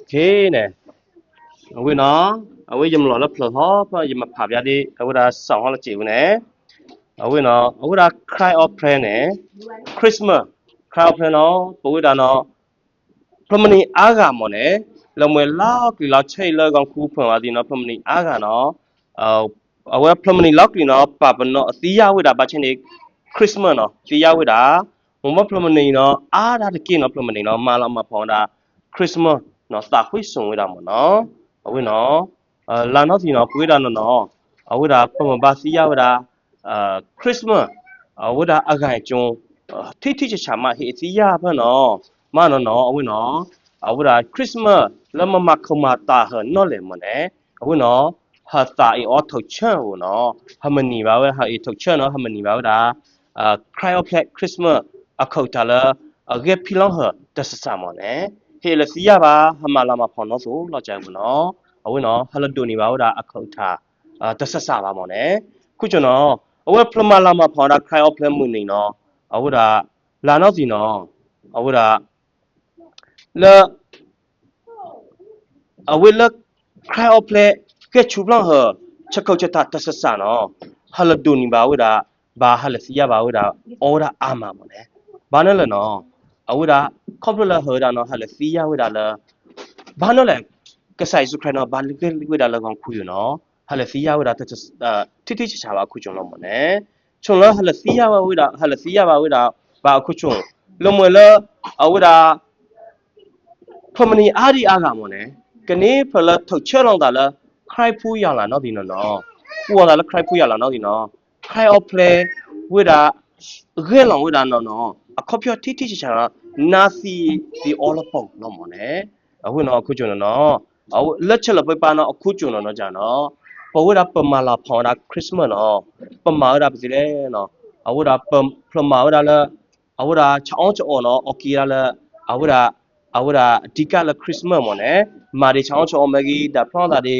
thế nè ở nó ở với dùm lọ phở hó và dùm mà phạp ra đi ở đó sòng hoa là chịu nè ở đó cry of prayer nè Christmas cry of prayer nó bữa đó nó Pramani aga mo ne lo mwe la ki la chei le gong khu phon wa di no Pramani aga no awa Pramani lock ni no pa pa no tiya wi da ba chen ni Christmas no tiya wi da mo Pramani no a da de ki no Pramani no ma la ma phon da Christmas no sta khwi sun wi da mo no awi no la no si no pwi da no no awi da Pramani ba tiya wi da Christmas awi da aga chung thi thi cha ma he tiya pa no mà nó ở nó ở đó Christmas là mà không mà ta hơn nó lên mà nè ở nó họ ta ở tổ chức của nó họ mình nhìn vào họ tổ chức nó họ mình nhìn vào đó cry of Christmas ở câu ta là ở cái phi long họ đó là sao mà nè thì là gì ba họ mà làm mà phong nó số lo chạy của nó ở nó họ là đồ nhìn vào đó ở câu ta đó là sao mà nè cứ cho nó ở đó mà làm mà phong đó cry of mình nó ở đó là nó gì nó ở đó là ở với là khai ở play cái chụp lăng hở chắc câu chắc ta sát sát nó hà là đun đi bảo đó bà hà là xia bảo đó ở đó ama mà nè bà nói là nó ở đó không là hở đó nó hà là xia với đó là bà nói là cái sai số khai nó bà cái với đó là con khui nó hà là xia với đó ta thích thích chả bảo khui chung nó mà nè chung là hà là xia với đó hà là xia với đó bà khui chung lúc mới là ở đó Pramani ari aga mo ne kani phala thoche long da la cry phu ya la no di no no pu da la cry phu ya la no di no cry of play with a ge long with a no no a khopyo thi thi cha cha na si di all upon no mo ne a hu no khu chu no no a let cha la pa pa no khu chu no no ja no pa wi da pa ma la phon da Christmas no pa ma da bi le no a wi da pa ma da la a wi da cha on cha on no o ki da la a wi da ahora dika la Christmas mo ne ma de chang chong ma gi da phon da de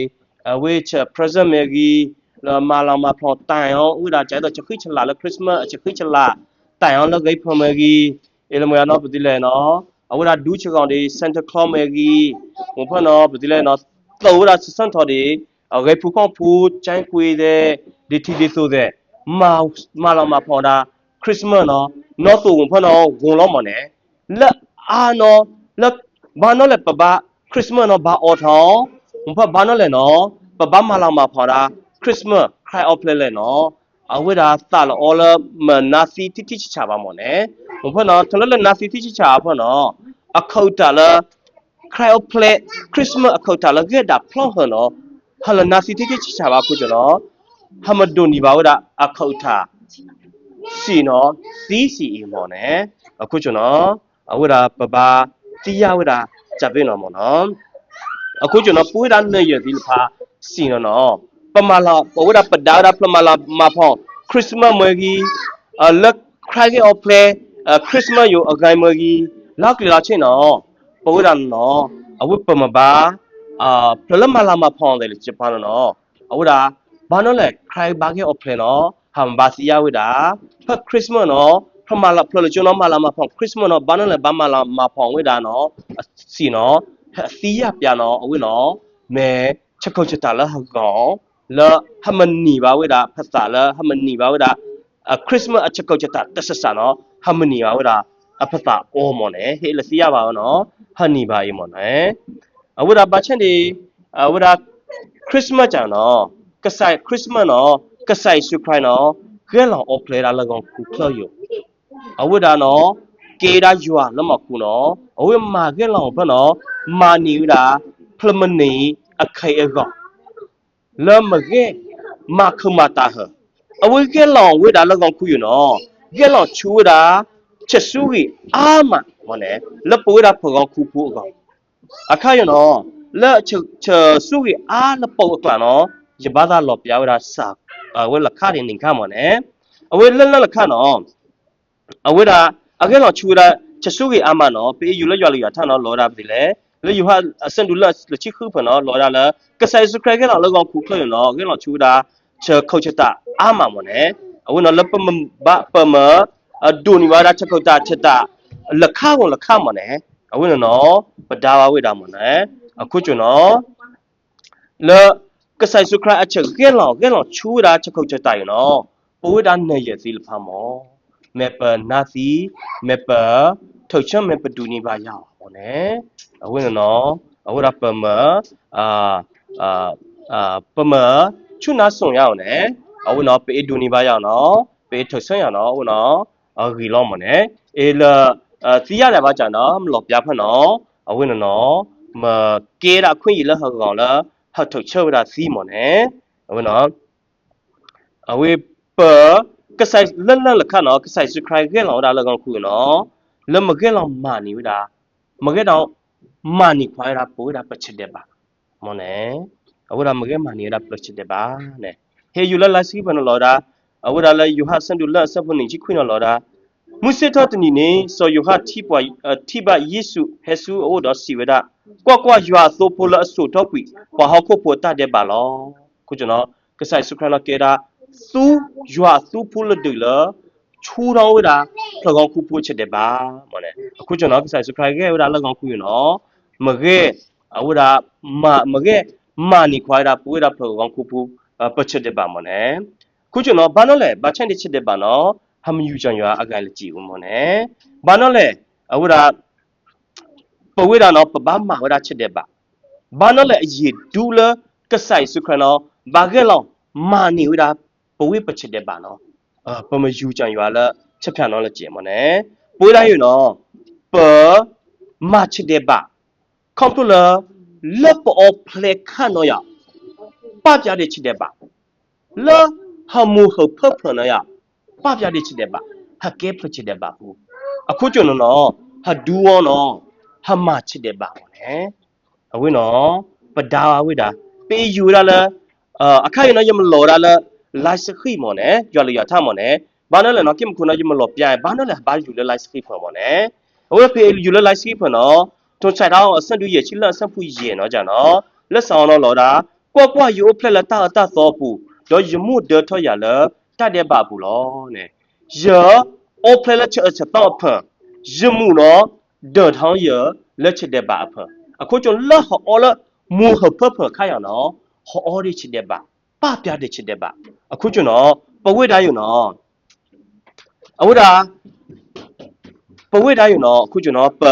which present me gi la ma la ma phon tai on u da chai do chkhui chla la Christmas chkhui chla tai on la gai phon me gi e la mo ya no bu ti le no ahora du chi kong de Santa Claus me gi mo phon no bu ti le no to da san tho de gai phu kong phu chai phui de de thi de so de ma la ma phon da Christmas no no so mo phon no gon lo mo ne la a no là bà nó là bà Christmas nó bà ở thọ bà nó là nó bà mà làm mà phá ra Christmas khai ở play là nó ở với đó ta là all mà nasi tí tí chả bà mòn nè bà nó thằng là nasi tí chả bà nó ở khâu ta là khai ở play Christmas ở khâu ta là cái đạp plong hơn nó hay là nasi tí chả bà cũng cho nó hay mà đồ đi vào đó ở khâu ta xì nó xì mòn nè ở cũng cho nó ở với đó bà tiya với đó chả biết nó mà nó ở cuối chỗ nó cuối đàn nơi giờ thì là xin nó mà là ở đó bật đào đó mà là mà phong Christmas mới ghi lắc khai cái play Christmasอยู่ở ngày mới ghi lắc là chuyện nó ở đó nó ở với mà ba problem mà làm mà phong đấy là chỉ bao nó ở đó bao nó là khai ba cái play nó hàm ba siya với đó phát Christmas nó mà là play cho nó mà làm mà phong Christmas nó bao nó là ba mà làm mà phong với đó nó xin nó siya bia nó ở với nó mẹ chắc câu chuyện ta là hàng gõ là hắn mình nhị vào với đó phát xạ là hắn mình nhị vào với đó Christmas chắc câu chuyện ta tất cả nó hắn mình nhị vào với đó phát xạ ô mòn này hay là siya vào nó hắn nhị vào mòn này ở với đó bắt chân đi ở với đó Christmas chẳng nó cái sai Christmas nó cái sai surprise nó cái lòng offline là còn cụ thểอยู่ở với đó nó cái đó dọa nó mà cụ nó ở với mà cái lòng phải nó mà nhiều đã Pramani ở khai ở gọ là mà mà không mà ta hở ở với cái lòng với đó là còn cụ nó cái lòng chú đã chết suy mà nè là bữa đó phải còn cụ phụ gọ à khai nó là chờ suy là bầu cả nó chỉ bắt ra lọp giáo ra sạc ở với là khai thì mình khai mà nè ở với lần là khai nó ở với đó ở cái lòng chú đã chết suy mà nó bị yêu là do thằng nó lừa ra bị lẽ là yêu ha sinh đủ là chỉ khứ phần nó lừa ra là cái sai số cái nào là còn cụ thể nó cái lòng chú đã chờ câu chuyện ta mà nè ở với nó là bơm đồ ni vào ra chờ câu ta chết ta là khai mà nè ở với nó bật đào với đào mà nè အခုကျွန်တော်လေကဆိုင်စုခရအချက်ကဲလောချူတာချက်ခုတ်ချက်တိုင်နော်ပိုးတာနေရစီလဖာမောမေပနာစီမေပထုတ်ချမေပဒူနီပါရအောင်ဟောနေအဝင်းနော်အဝရပမအာပမချွနာဆုံရအောင်နေအဝနော်ပေဒူနီပါရအောင်နော်ပေထုတ်ဆန်းရအောင်နော်အဝနော်ဂီလောမနေအေလာစီရတယ်ပါကြနော်မလောပြဖက်နော်အဝင်းနော်မကဲတာခွင့်ရလဟောကောင်လားဟတ်ထုတ်ချတာစီမနေအဝနော်အဝေပကဆိုင်လခနော်ကဆိုင်စခရိုင်ကဲလောဒါလကောင်ခုနော်လမကဲလောမာနီဝဒါမကဲတော့မာနီခွာရပိုးတာပချစ်တဲ့ပါမနေအဝရမကဲမာနီရပချစ်တဲ့ပါနဲ့ဟေယူလလာစီဘနလောဒါအဝရလာယူဟာဆန်ဒူလာဆပ်ဖနင်းချိခွင်းလောဒါမုစစ်တော်တနီနေဆိုယူဟာတိပါယေစုဟေဆူအိုတော်စီဝဒကွာယူဟာသိုပိုလအဆူတော့ကွီဘာဟောခုပိုတာတဲ့ပါလောခုကျွန်တော်ကဆိုင်စခရနကေဒါသူယူဟာသူပိုလဒူလာချူတော်ဝဒါလကောင်ခုပိုချက်တဲ့ပါမလဲအခုကျွန်တော်ကဆိုင်စခရကေဝဒါလကောင်ခုရနော်မကဲအဝဒါမကဲမာနီခွာတာပွေးတာဖလကောင်ခုပိုပချက်တဲ့ပါမလဲခုကျွန်တော်ဘာလို့လဲဘာချန်တဲ့ချက်တဲ့ပါနော်ဟမယူချန်ရွာအကန်လကြည့်ဦးမနဲ့ဘာနော်လဲအဝရပဝေးတာနော်ပပမာဝရချစ်တဲ့ပါဘာနော်လဲအရေးဒူလကဆိုင်စုခရနော်ဘာကဲလောမာနီဝရပဝေးပချစ်တဲ့ပါနော်ပမယူချန်ရွာလချက်ဖြန်နော်လကြည့်မနဲ့ပွေးတိုင်းနော်ပမချစ်တဲ့ပါခေါပလလက်ပေါ်ဖလက်ခါနော်ရပပြတဲ့ချစ်တဲ့ပါလောဟမှုဟဖဖနော်ရပပြတဲ့ချစ်တဲ့ပါဟကဲဖချစ်တဲ့ပါဘူးအခုကျွန်တော်နော်ဟဒူဝနော်ဟမချစ်တဲ့ပါဘောနဲ့အဝင်းနော်ပဒါဝိတာပေးယူရလားအခါရနော်ယမလော်ရလားလိုက်စခိမော်နဲ့ကြွလျာထမော်နဲ့ဘာနော်လဲနော်ကိမခုနော်ယမလော်ပြိုင်ဘာနော်လဲဘာယူလဲလိုက်စခိဖော်မော်နဲ့အဝဲဖေယူလဲလိုက်စခိဖော်နော်တွန်ဆိုင်တော့အဆန်တူရဲ့ချီလဆန်ဖူရဲ့နော်ကြနော်လက်ဆောင်တော့လော်တာကွာယူဖလက်လက်တာသောပူတော့ယမှုဒထော်ရလားတတ်တဲ့ပါဘူးလောနဲ့ယောအိုဖလက်ချက်တော့ဖန်ယမှုနော်ဒေါ်ထောင်းရလက်ချက်တဲ့ပါအဖအခုကျွန်လက်ဟောလမူဟဖဖခိုင်ရနော်ဟောဒီချက်တဲ့ပါပပြတဲ့ချက်တဲ့ပါအခုကျွန်တော်ပဝိဒါယူနော်အဝိဒါပဝိဒါယူနော်အခုကျွန်တော်ပ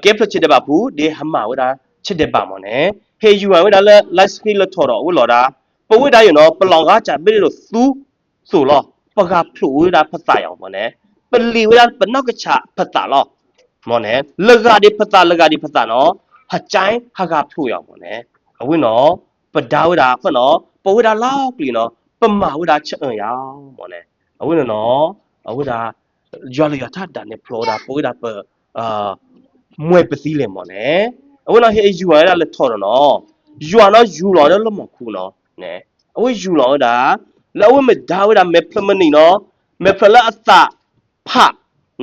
ကဲဖချက်တဲ့ပါဘူးဒီဟမဝိဒါချက်တဲ့ပါမော်နဲ့ဟေယူဝိဒါလက်လိုက်စကီလက်ထော်တော့ဝလော်တာပဝိဒါယူနော်ပလောင်ကားကြပြီလို့သူဆိုလောပကဖလူဝိဒါဖတ်ဆိုင်အောင်မော်နဲ့ပလီဝိဒါပနောက်ကချဖတ်တာလောမော်နဲ့လကဒီဖတ်တာနော်ဟချိုင်းဟကဖလူရအောင်မော်နဲ့အဝင်းနော်ပဒါဝိဒါဖတ်နော်ပဝိဒါလောက်ပြီနော်ပမဝိဒါချက်အောင်ရအောင်မော်နဲ့အဝင်းနော်အဝိဒါဂျော်လီယာထတာနဲ့ဖလိုဒါပဝိဒါပမွေပစီလေမော်နဲ့အဝင်းနော်ဟေယူရတာလက်ထော်နော်ယူရနော်ယူလော်တော့လမခုနော်နဲ့အဝင်းယူလော်ဒါလောဝမဒါဝိဒါမေဖလမနီနော်မေဖလာအသဖ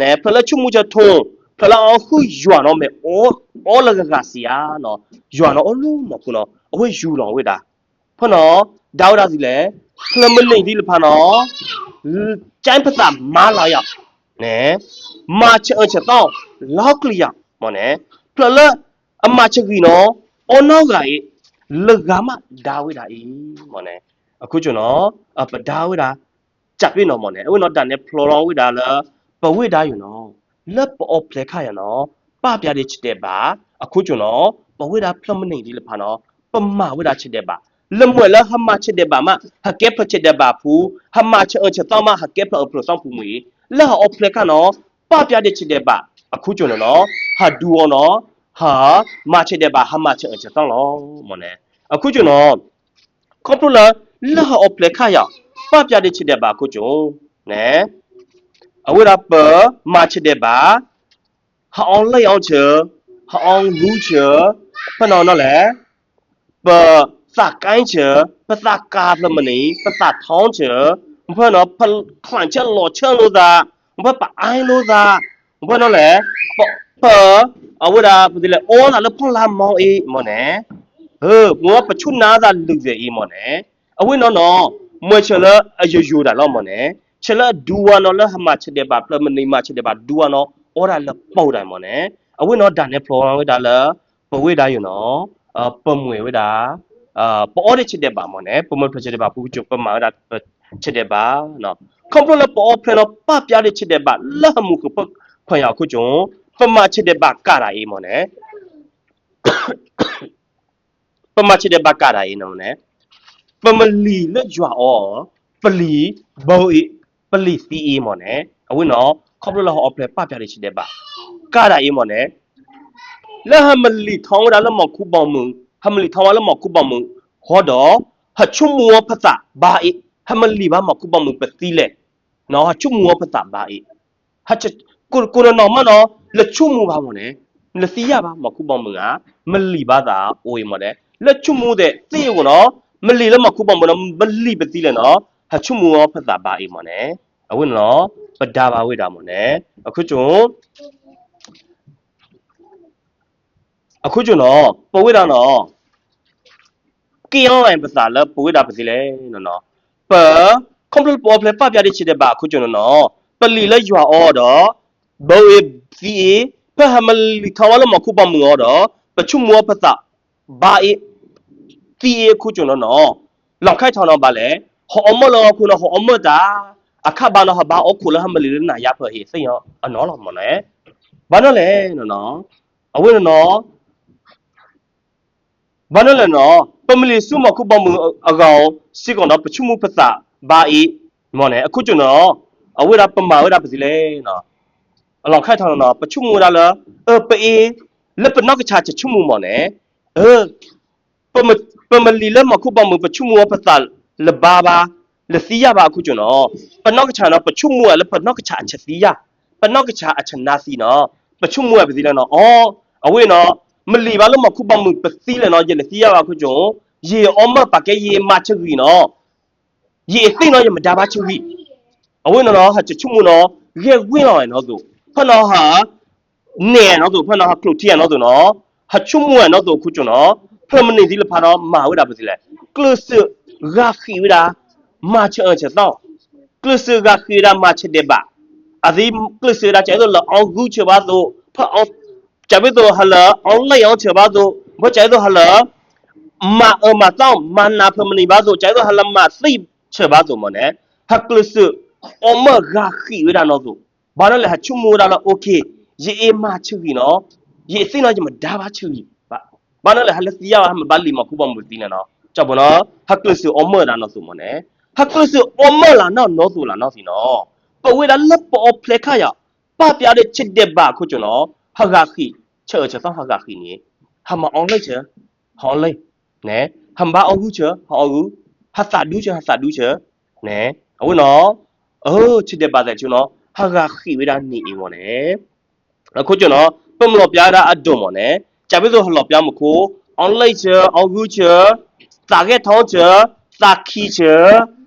နဲဖလာချုံမူချထုံဖလာအခုယူရနော်မေအောလကကစီယာနော်ယူရနော်အလုံးမခုနော်အဝင်းယူလော်ဝိဒါဖနော်ဒါဝိဒါစီလေဖလမနီဒီလဖနော်ကျိုင်းဖတာမာလာရနဲမာချအချက်တော့လောက်ကလျာမော်နဲဖလအမချက်ကြီးနော်အောနောက်ကရေလကမဒါဝိဒါအေးမော်နဲအခုကျွန်တော်ပဒါဝိဒါจับပြီနော်မော်နဲအခုနော်တန်နဲ့ဖလော်လော်ဝိဒါလားပဝိဒါယူနော်လက်ပေါ်ဖလက်ခါရနော်ပပြတဲ့ချစ်တဲ့ပါအခုကျွန်တော်ပဝိဒါဖလမနေဒီလဖာနော်ပမဝိဒါချစ်တဲ့ပါလမွေလဟမချစ်တဲ့ပါမဟကဲဖချစ်တဲ့ပါဖူဟမချအချက်တော့မဟကဲဖဖလောဆောင်ဖူမီလာအော်ဖလက်ခါနော်ပပြတဲ့ချစ်တဲ့ပါအခုကျွန်တော်နော်ဟာဒူအောနော်ဟာမချစ်တဲ့ပါဟမချအချက်တော့လောမော်နဲအခုကျွန်တော်ကော်ပလာလာအော်ဖလက်ခါရပပြတဲ့ချစ်တဲ့ပါအခုကျွန်နဲအဝိရပမချစ်တဲ့ပါဟာအောင်လိုက်အောင်ချဟာအောင်လူချဖနော်နော်လေပစကိုင်းချပစကားလမနီပစထောင်းချဘနော်ဖခန့်ချက်လောချလို့သာဘပအိုင်းလို့သာဘနော်လေပအဝိရပဒီလေအောလာလဖလာမောင်းအေးမော်နဲငေါပချုနာသာလူစေအေးမော်နဲအဝိနော်နော်မွေချလအယူယူတာလောမော်နဲချလဒူဝါနော်လဟမချတဲ့ပါပလမနီမချတဲ့ပါဒူဝါနော်အော်ဒါလပေါတိုင်းမော်နဲအဝိနော်ဒါနဲ့ဖလောဝိဒါလပဝိဒါယူနော် ปมวยเวดาปอได้ชิดเดบามอเนี่ยปมวยเพลชิดเดบาผู้จุปมาเวดาชิดเดบาเนาะคอมพลละปอเพลเนาะป้าปยาได้ชิดเดบาละหมูคือปพยาคุจงปมาชิดเดบากะไรมอเนี่ยปมาชิดเดบากะไรเนาะเนี่ยปมลีละจัวอ๋อปลีบ่อีปลีซีอีมอเนี่ยเอาไว้เนาะคอมพลละหอเพลป้าปยาได้ชิดเดบากะไรมอเนี่ยแล้วฮามลีท้องเราละหมอคูบอมึงฮามลีท้องเราละหมอคูบอมึงฮอดอฮัชุมัวภาษาบาอีฮามลีบาหมอคูบอมึงเปตีเลเนาะฮัชุมัวภาษาบาอีฮัจกูนอมเนาะละชุมัวบาหมอเนี่ยละซียาบาหมอคูบอมึงอ่ะมลีบาดาโอ้ยหมอเนี่ยละชุมัวเดซีกูเนาะมลีละหมอคูบอมึงเนาะมลีเปตีเลเนาะฮัชุมัวภาษาบาอีหมอเนี่ยเอาไว้เนาะปดาบาเวดาหมอเนี่ยအခုကျုံအခုကျနော်ပဝိဒါနော်ကီယောင်ပစာလပဝိဒါပစီလေနော်ပကွန်ပလပေါ်ပလပပြတဲ့ချစ်တဲ့ပါအခုကျနော်ပလီလဲရွာအော်တော့ဘောေစီပဟမလီထော်ဝလမခုပမောတော့ပချုမောပစာဘာအေစီအခုကျနော်လောက်ခိုက်ထောင်းတော့ပါလေဟောမလောခုနော်ဟောမတာအခဘာနော်ဘာအခုလဟမလီနာရဖဟေစိယောအနော်လောမလဲဘာနော်လဲနော်အဝိနော်ဘာလို့လဲနော်ပမလီစုမခုပမှုအကောင်စီကောင်တော့ပချုမှုပစာဘာဤမော်နေအခုကျွန်တော်အဝိရပမာဝိရပစီလဲနော်အလောင်ခိုက်ထောင်းနော်ပချုမှုရလားပေလက်ပနောက်ကချာချုမှုမော်နေပမပမလီလက်မခုပမှုပချုမှုပစာလဘာဘာလစီရပါအခုကျွန်တော်ပနောက်ကချာနော်ပချုမှုကလည်းပနောက်ကချာချက်စီရပနောက်ကချာအချနာစီနော်ပချုမှုကပစီလဲနော်အော်အဝိနော်မလီပါလို့မခုပမှုပစီလဲနော်ရလေစီရပါခုကျုံရေအောမပါကဲရေမချပြီနော်ရေသိနော်ရမဒါပါချပြီအဝိနော်ဟာချုမှုနော်ရေဝင်းလောနော်သူဖနော်ဟာနေနော်သူဖနော်ဟာကလုတီနော်သူနော်ဟာချုမှုနော်သူခုကျုံနော်ဖမနေစီလဖာနော်မာဝိတာပစီလဲကလစဂါခီဝိတာမာချအချက်တော့ကလစဂါခီရာမာချက်တဲ့ပါအဒီကလစရာကျဲတော့အောင်ဂူချပါတော့ဖအောင်จะไปตัวฮัลโหลออนไลน์เอาเชื่อบ้าตัวเพราะใจตัวฮัลโหลมาต้องมานาเพิ่มนี่บ้าตัวใจตัวฮัลโหลมาสิเชื่อบ้าตัวมันเนี่ยฮักลุสึอมกาขี้เวลาเนาะตัวบ้านนั่นแหละชุ่มมือเราโอเคยี่มาชื่อเนาะยี่สิ่งนั้นจะมาด่าบ้าชื่อบ้านนั่นแหละฮัลโหลเสียว่ามันบ้านลีมาคู่บ้านมุสลิมเนาะจับบ่เนาะฮักลุสึอมเราเนาะตัวมันเนี่ยฮักลุสึอมเราเนาะตัวเราเนาะสิเนาะปะเวลาลับปอเพลคายะป้าเปียได้ชิดเดบ้าคู่จุเนาะဟာဂါခိချေချေတော့ဟာဂါခိနေဟာမအောင်လိုက်ချေဟောလိုက်နဲဟမ်ဘာအောကူချေဟောကူဟာစာဒူးချေနဲအဝနော်ချစ်တဲ့ပါတဲ့ကျွနော်ဟာဂါခိဝိဒါနေအေမောနဲအခုကျွနော်ပမလို့ပြားတာအဒွန်မောနဲကြပြီဆိုဟလောပြားမခိုအောင်လိုက်ချေအောကူချေစာကဲထောင်းချေစာခိချေ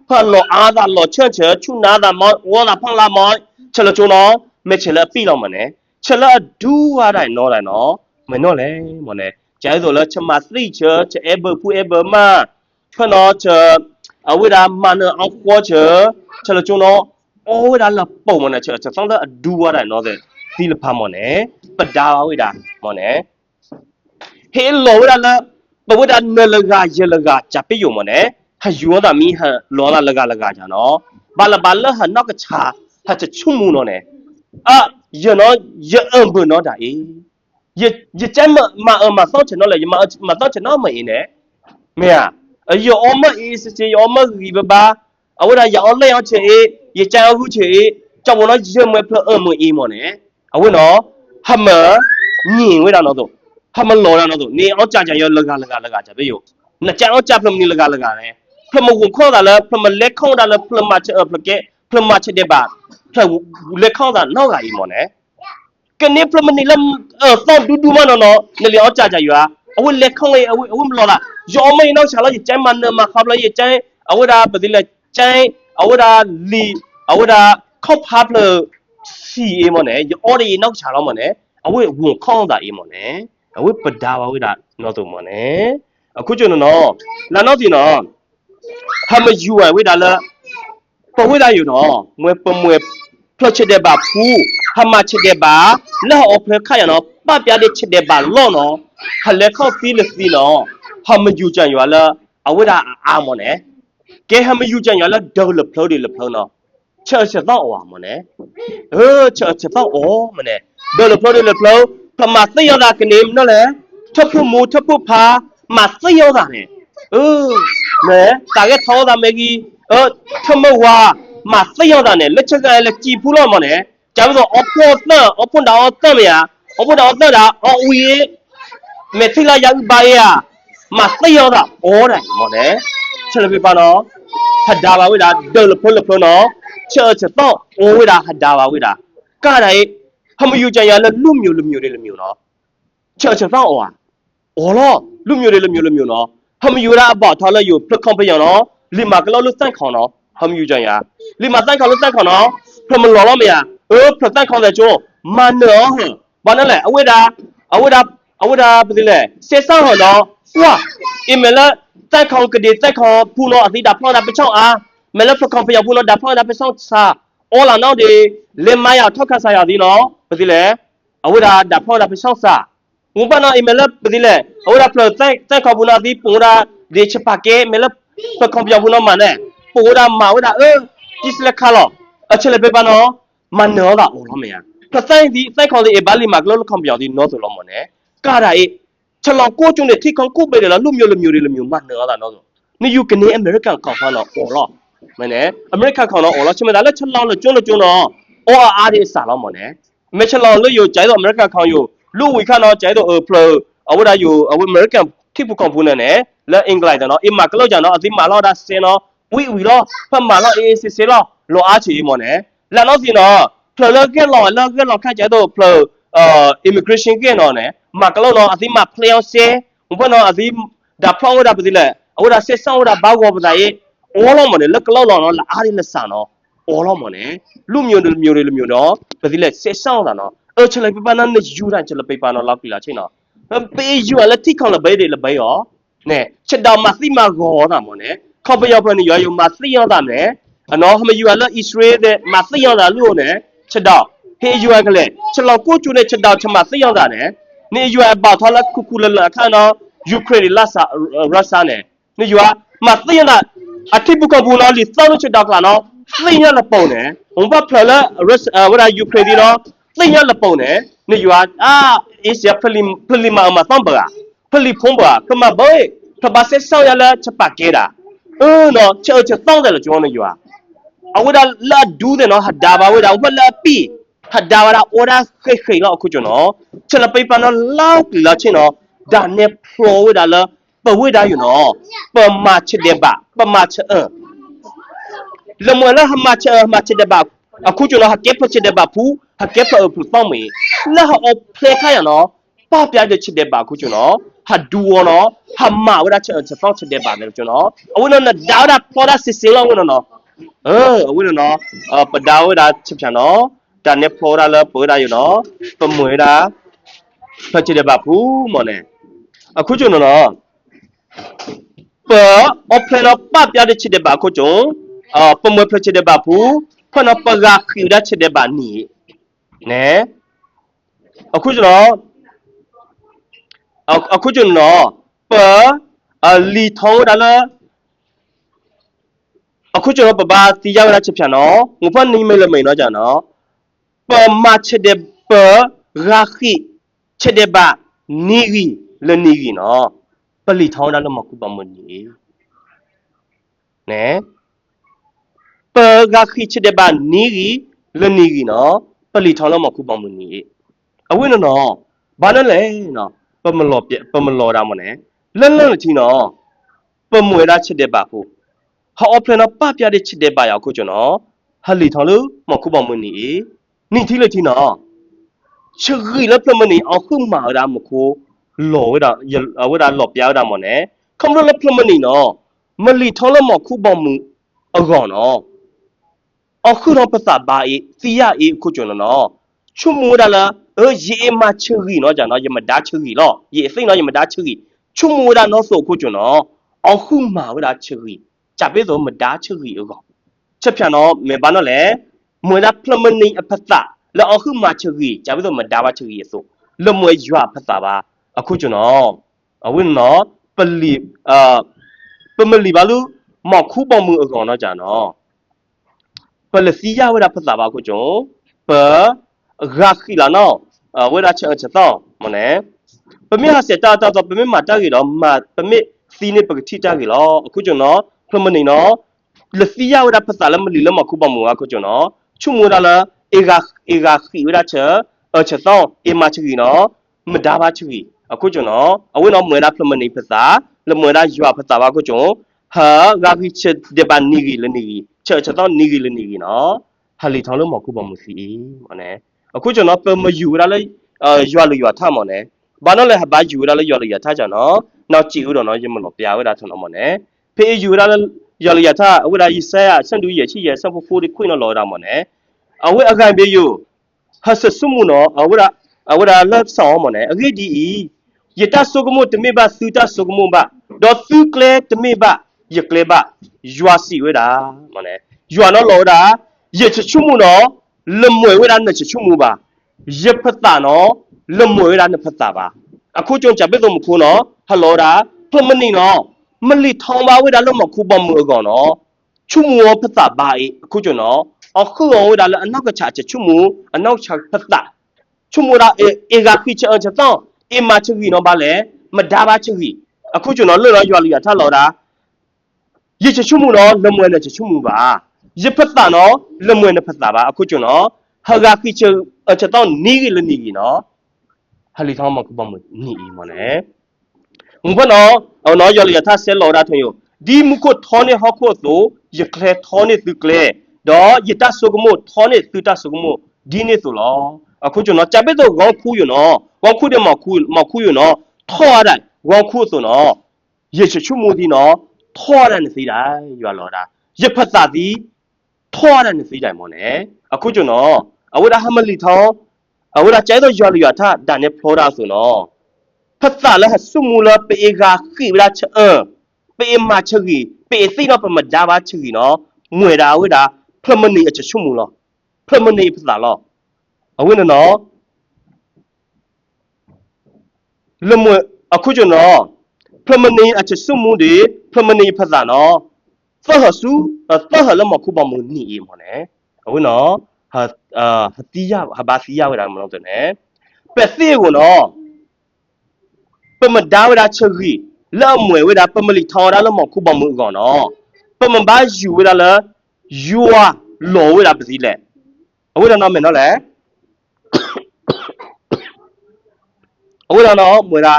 ဟလောအားသာလောချေချုနာသာမောဝေါ်လာဖန်လာမောချေလကျွနော်မဲချေလပြီလောမနဲချလာဒူဝါတိုင်းနော်တိုင်းနော်မနော်လေမော်နေကျဲဆိုလဲချမသိချေချဲဘဖူအဘမဖနော်ချအဝိဒါမနအောင်ခေါ်ချချလချုံနော်အဝိဒါလပုံမနေချချဆောင်တဲ့ဒူဝါတိုင်းနော်တဲ့ဒီလဖာမော်နေပဒါဝိဒါမော်နေဟေလောဝိဒါလပဝိဒါနလကရလကကြပိယုံမော်နေဟယောတာမီဟလောလာလကချာနော်ဘာလဘာလဟနောက်ကချာဟာချချုံမူနော်နေရနော်ရအံဘနော်ဒါအေးရကျမ်းမစောချင်တော့လေမစောချင်တော့မအင်းနဲ့မင်းရောအမအေးစချေရောမဂီဘာအဝရရအောင်လဲအောင်ချေရကျမ်းအခုချေကြောက်ဘနော်ရမွဲဖအမအေးမော်နဲ့အဝနော်ဟမညင်ဝဲတာတော့ဟမလောတာတော့နေအောင်ကြာရလကကြပဲယောနကြအောင်ကြဖလမနီလကလဲဖမဝင်ခေါ်တာလဲဖမလက်ခေါ်တာလဲဖမချဖကဲဖမချတဲ့ပါဖလက်ခေါ်တာနောက်ကအေးမော်နဲ့ကနေပလမနီလစောဒူမနော်နေလျောကြာရွာအဝလက်ခေါလေအဝမလောလာယောမေနောက်ချလာရကျမ်းမနမခပ်လာရကျမ်းအဝဒါပတိလက်ကျမ်းအဝဒါလီအဝဒါခောက်ဖပ်လစီအေမနဲ့ယောဒီနောက်ချလာမနဲ့အဝဝန်ခေါင်းတာအေမနဲ့အဝပဒါဝဝဒါနော်တုံမနဲ့အခုကျွန်တော်လာနောက်တင်နော်ဟမယူဝဝဒါလာပဝဒါယူနော်မွဲပမွဲဖလချတဲ့ပါဖူးဟမချတဲ့ပါလောအဖလခါရနော်ပပြတဲ့ချတဲ့ပါလောနော် ha le kho pi le si no ha ma yu chan ya la awida a mo ne ke ha ma yu chan ya la do le phlo de le phlo no che che tao wa mo ne che che tao o mo ne do le phlo de le phlo pha ma sai ya da ke ne no le thap phu mu thap phu pha ma sai ya da ne ne ta ke tho da me gi tham wa ma sai ya da ne le che ga le ji phu lo mo ne ja bi so oppo da oppo me ya oppo da oppo da o wi me thi la ya ba ya ma sai ya da o da mo ne che le pa no ha da ba wi da do le phlo no che che tao o wi da ha da ba wi da ka dai ha ma yu chan ya le lu myo no che che tao wa o lo lu myo no ha ma yu da ba tha le yu phlo khom pa ya no li ma ka lo lu san khong no ha ma yu chan ya li ma san khong lu san khong no phlo ma lo lo me ya phlo san khong de jo ma no ba na le a wi da ba di le se sa ho no wa i me la san khong ke de san khong pu no a ti da phlo da pa chao a me la phlo khom pa ya pu no da phlo da pa chao sa o la no de le ma ya thok kha sa ya di no ba di le a wi da phlo da pa chao sa ngũ pa no email ba di le awara phlo sai kho bu na di pu da de che pa ke me la phlo khom pya bu no ma ne pu da ma wa da jis le kha lo a che le pe pa no ma no da o lo me ya phlo sai kho di e ba li ma lo khom pya di no so lo mo ne ka da e che lo ko chung de thi khong ko pe de la lu myo ma no da no so ni yu ke ne American khong fa no o lo me ne American khong no o lo che me da le che lo le chung no o a de sa lo mo ne me che lo lo yo jai do American khong yo lu wi kha no jai do pro awada yo American ที่ผู้กองพูนั่นเนี่ยแล้วอังกฤษเนาะอีมาก็เราจะเนาะอธิมาเราได้เสียเนาะวิเราพม่าเราเสียเราเราอาชีพมันเนี่ยแล้วเราสิเนาะเพลเกเราแค่จะตัวเพลimmigration เกเนาะเนี่ยมาก็เราเนาะอธิมาเพลย์เสียผมว่าเนาะอธิดับพลังว่าดับไปเลยเอาได้เสียสั่งว่าดับบ้าว่าไปได้โอ้เรามันเนี่ยแล้วก็เราเนาะละอาริละสานเนาะโอ้เรามันเนี่ยลุ่มอยู่เนาะไปเลยเสียสั่งว่าเนาะเฉลยไปบ้านนั้นเนี่ยยูรันเฉลยไปบ้านเรากี่ละใช่เนาะไปอยู่อะไรที่เขาละไปได้ละไปอ๋อเนี่ยฉันดาวมาสิมาก่อนนะมันเนี่ยเขาไปยอมเนี่ยอยู่มาสิยังตามเนี่ยเนาะทำไมอยู่อะไรอิสราเอลเนี่ยมาสิยังตามลูกเนี่ยฉันดาวเฮียอยู่อะไรกันเลยฉันเรากู้จูเนี่ยฉันดาวฉันมาสิยังตามเนี่ยนี่อยู่อะไรบ่าวทอละคุละข้างเนาะยูเครนรัสเซียเนี่ยนี่อยู่อะไรมาสิยังตามอาทิตย์บุกบูนาลิซ่าฉันดาวกันเนาะสิยังละปนเนี่ยผมว่าเพลละรัสเวลายูเครนเนาะสิยังละปนเนี่ยนี่อยู่อะไรเอเชียพลิมามาต้องบ่าพลิพงบ่าก็มาบ่อยถ้าบาเสสาวyaละจะปากเกดาเนาะจะต้องได้ละจวนนี่อยู่เอาเวลาละดูเนาะหัดดาบาเวลาละปีหัดดาบาละโอราเคยละအခုจเนาะฉะละไปปานလောက်ละချင်းเนาะဒါနဲ့ pro เวลาละปะเวลาอยู่เนาะปะมาชเดบะปะมาชละมวยละหมาชเดบะအခုကျတော့ဟကက်ဖချတဲ့ဘာဖူဟကက်ဖဖပေါမေလာဟောဖလေခါရနော်ပပြတဲ့ချတဲ့ဘာအခုကျနော်ဟာဒူဝနော်ဟာမာဝရချဖောက်ချတဲ့ဘာလေကျနော်အဝနနဒါဝရပေါ်တာစစ်စလောဝနနော်အဝနနော်ပဒါဝရချပြန်နော်ဒါနဲ့ပေါ်တာလဲပေါ်တာယူနော်ပမွေတာဖချတဲ့ဘာဖူမော်နေအခုကျနော်ပအဖလေနော်ပပြတဲ့ချတဲ့ဘာအခုကျပမွေဖချတဲ့ဘာဖူဖနပဂါခိရချတဲ့ဘာနီနဲအခုကျနော်ပလီထောဒါလာအခုကျနော်ပဘာတီရောက်ရချက်ပြန်နော်ငဖန်နီမဲလမိန်နော်ကြာနော်ပမချက်တဲ့ပဂါခိချက်တဲ့ဘာနီဂီလနီဂီနော်ပလီထောဒါလာမကူပမနီနဲပဂါခိချက်တဲ့ဘာနီဂီလနီဂီနော်ပလီထောလာမကူပမနီအဝိနနော်ဘာနဲ့လဲနော်ပမလောတာမနဲ့လန့်ချီနော်ပမွေရာချစ်တဲ့ပါဖို့ဟာအဖလနော်ပပြတဲ့ချစ်တဲ့ပါရောက်ခုကျွန်တော်ဟလီထောလို့မခုပါမနီနိထီလို့ချီနော်ချရီလပမနီအခုမာရာမခုလောဝဒါဝဒါလောပြားတာမနဲ့ခမလပမနီနော်မလီထောလို့မခုပါမအကောနော်အခုတော့ပစာပါအေးစီရအေးခုကျွန်တော်နော်ချုံမူဒါလာရေမချရီနော်ကြာနော်ယမဒါချရီလောရေစိတ်နော်ယမဒါချရီချုံမူဒါနော်ဆိုခုကျွန်တော်အခုမာဝဒါချရီကြပေးဆိုမဒါချရီအောချက်ပြန်တော့မေဘာနော်လေမွေလာဖလမနီအဖတ်တာလောအခုမာချရီကြပေးဆိုမဒါပါချရီဆိုလမွေရွာဖတ်တာပါ အခုကျွန်တော်အဝင်းနော်ပလီပမလီဘာလို့မခုပေါ်မှုအကောင်တော့ကြာနော်ပလစီရဝရဖတ်တာပါကိုကျွန်ပဂါခီလာနော်ဝရချချက်တော့မနဲ့ပမေဟာစတာတော့ပမေမာတာကြီးတော့မပမေစီနေပကတိတာကြီးလောအခုကျွန်တော်ဖမနေနော်လစီရဝရဖတ်တာလည်းမလီလည်းမခုပေါ်မှုအခုကျွန်တော်ချုံမရလာအေဂါခီဝရချက်တော့အေမချကြီးနော်မဒါပါချကြီးအခုကျွန်တော်အဝင်းတော့မွေလာဖမနေဖတ်တာလမွေလာရွာဖတ်တာပါကိုကျွန်ဟာဂါခီချက်ဒီပန်နီကြီးလည်းနီကြီးချက်တော့နီကြီးလည်းနီကြီးနော်ဟာလီထောင်းလို့မခုပေါ်မှုစီမနဲ့အခုကျွန်တော်ပမယူရလဲရွာလို့ရွာထမနဲ့ဘာလို့လဲဘာယူရလဲရွာလို့ရွာထကြနော်နောက်ကြည့်ဦးတော့နော်ရမလို့ပြဝဲတာထုံတော့မနဲ့ဖေးယူရလဲရွာလို့ရွာထအဝဲဒါကြီးဆဲရဆန်တူရချီရဆန်ဖိုးခွင်းတော့လောတာမနဲ့အဝဲအကန်ပြေယူဟာဆဆုမှုနော်အဝဲဒါလက်ဆောင်မနဲ့အဂိဒီယတဆုကမှုတမေပါစုတဆုကမှုပါတော့စုကလေတမေပါယကလေပါရွာစီဝဲတာမနဲ့ရွာနော်လောတာရချချုမှုနော်လမွေဝဲတာနဲ့ချချုမှုပါရဖတ်တာနော်လမွေရာနဲ့ဖတ်တာပါအခုကျွန်ကြပဲတော့မခုနော်ဟလောတာဖမနေနော်မလီထောင်းပါဝဲတာလို့မခုပမှုအကောင်နော်ချုံမောဖတ်တာပါအခုကျွန်တော်အခုဝဲတာလည်းအနောက်ကချာချချုံမအနောက်ချဖတ်တာချုံမရာအေဂါခိချအချတော့အေမချကြီးနော်ဗာလေမဒါပါချကြီးအခုကျွန်တော်လွတ်တော့ရွာလီရထလောတာရချချုံမနော်လမွေနဲ့ချချုံမပါရဖတ်တာနော်လမွေနဲ့ဖတ်တာပါအခုကျွန်တော်ဟာဂါခိချအချတော့နီးကြီးလည်းနီးကြီးနော်ဟာလီထောင်းမကပမနီမနဲ့ငဘနော်အော်နော်ယောလီယာသဆဲလော်ရာထွင်ယဒီမခုထောနေဟခုတို့ယကလေထောနေသူကလေတော့ယတဆုကမို့ထောနေသူတဆုကမို့ဒီနေဆိုလောအခုကျွန်တော်ကြပ်ပဲတော့ကောင်းခူးယနော်ကောင်းခူးတယ်မခူးယနော်ထောရတဲ့ကောင်းခူးဆိုနော်ယေချချုမှုဒီနော်ထောရတဲ့စီတိုင်းရွာလော်တာယဖတ်တာဒီထောရတဲ့စီတိုင်းမနဲ့အခုကျွန်တော်အဝဒဟမလီထောင်းအဝဒကျဲတော့ရွာလီယာထဒါနဲ့ဖလောတာဆိုနော်ဖတ်တာလည်းစုမူလပေကခိဝလာချပေမချကြီးပေသိတော့ပမဒါပါချကြီးနော်ငွေတာဝိတာဖမနီအချချုံမူလောဖမနီဖတ်တာလောအဝိနော်လမွေအခုကျွန်တော်ဖမနီအချစုမူဒီဖမနီဖတ်တာနော်သဟစုသဟလမခုပမနီမနဲ့အဝိနော်ဟာဟတီယဟာဘာစီယဝိတာမလို့တဲ့ပဲသိကိုနော်ပမဒါဝရချကြီးလက်မွေဝဒပမလီထော်ရလမခုပမှုကောနော်ပမဘာယူဝဒလယူဝလောဝဒပစီလက်အဝဒနော်မယ်နော်လေအဝဒနော်မွေရာ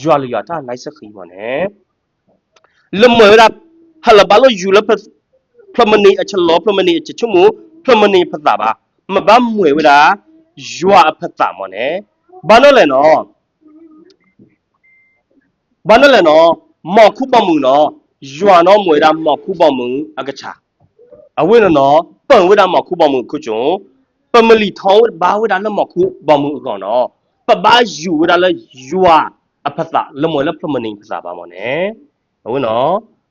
ရွာလျာတာလိုက်စခီပါနဲ့လမွေဝဒဟလဘလယူလပမနီအချလောပမနီအချချုမှုပမနီဖတာပါမဘမွေဝဒရွာဖတာမနဲ့ဘာလို့လဲနော်ဘာလို့လဲနော်မော်ခုပမှုနော်ရွာနော်မွေတာမော်ခုပမှုအကချာအဝိနော်ပန်ဝိတာမော်ခုပမှုခုချုံပမလီထောင်းဘာဝိတာလမော်ခုပမှုအကောင်နော်ပဘာယူဝိတာလဲရွာအဖတာလမွေလပမနိဖစာပါမနဲ့အဝိနော်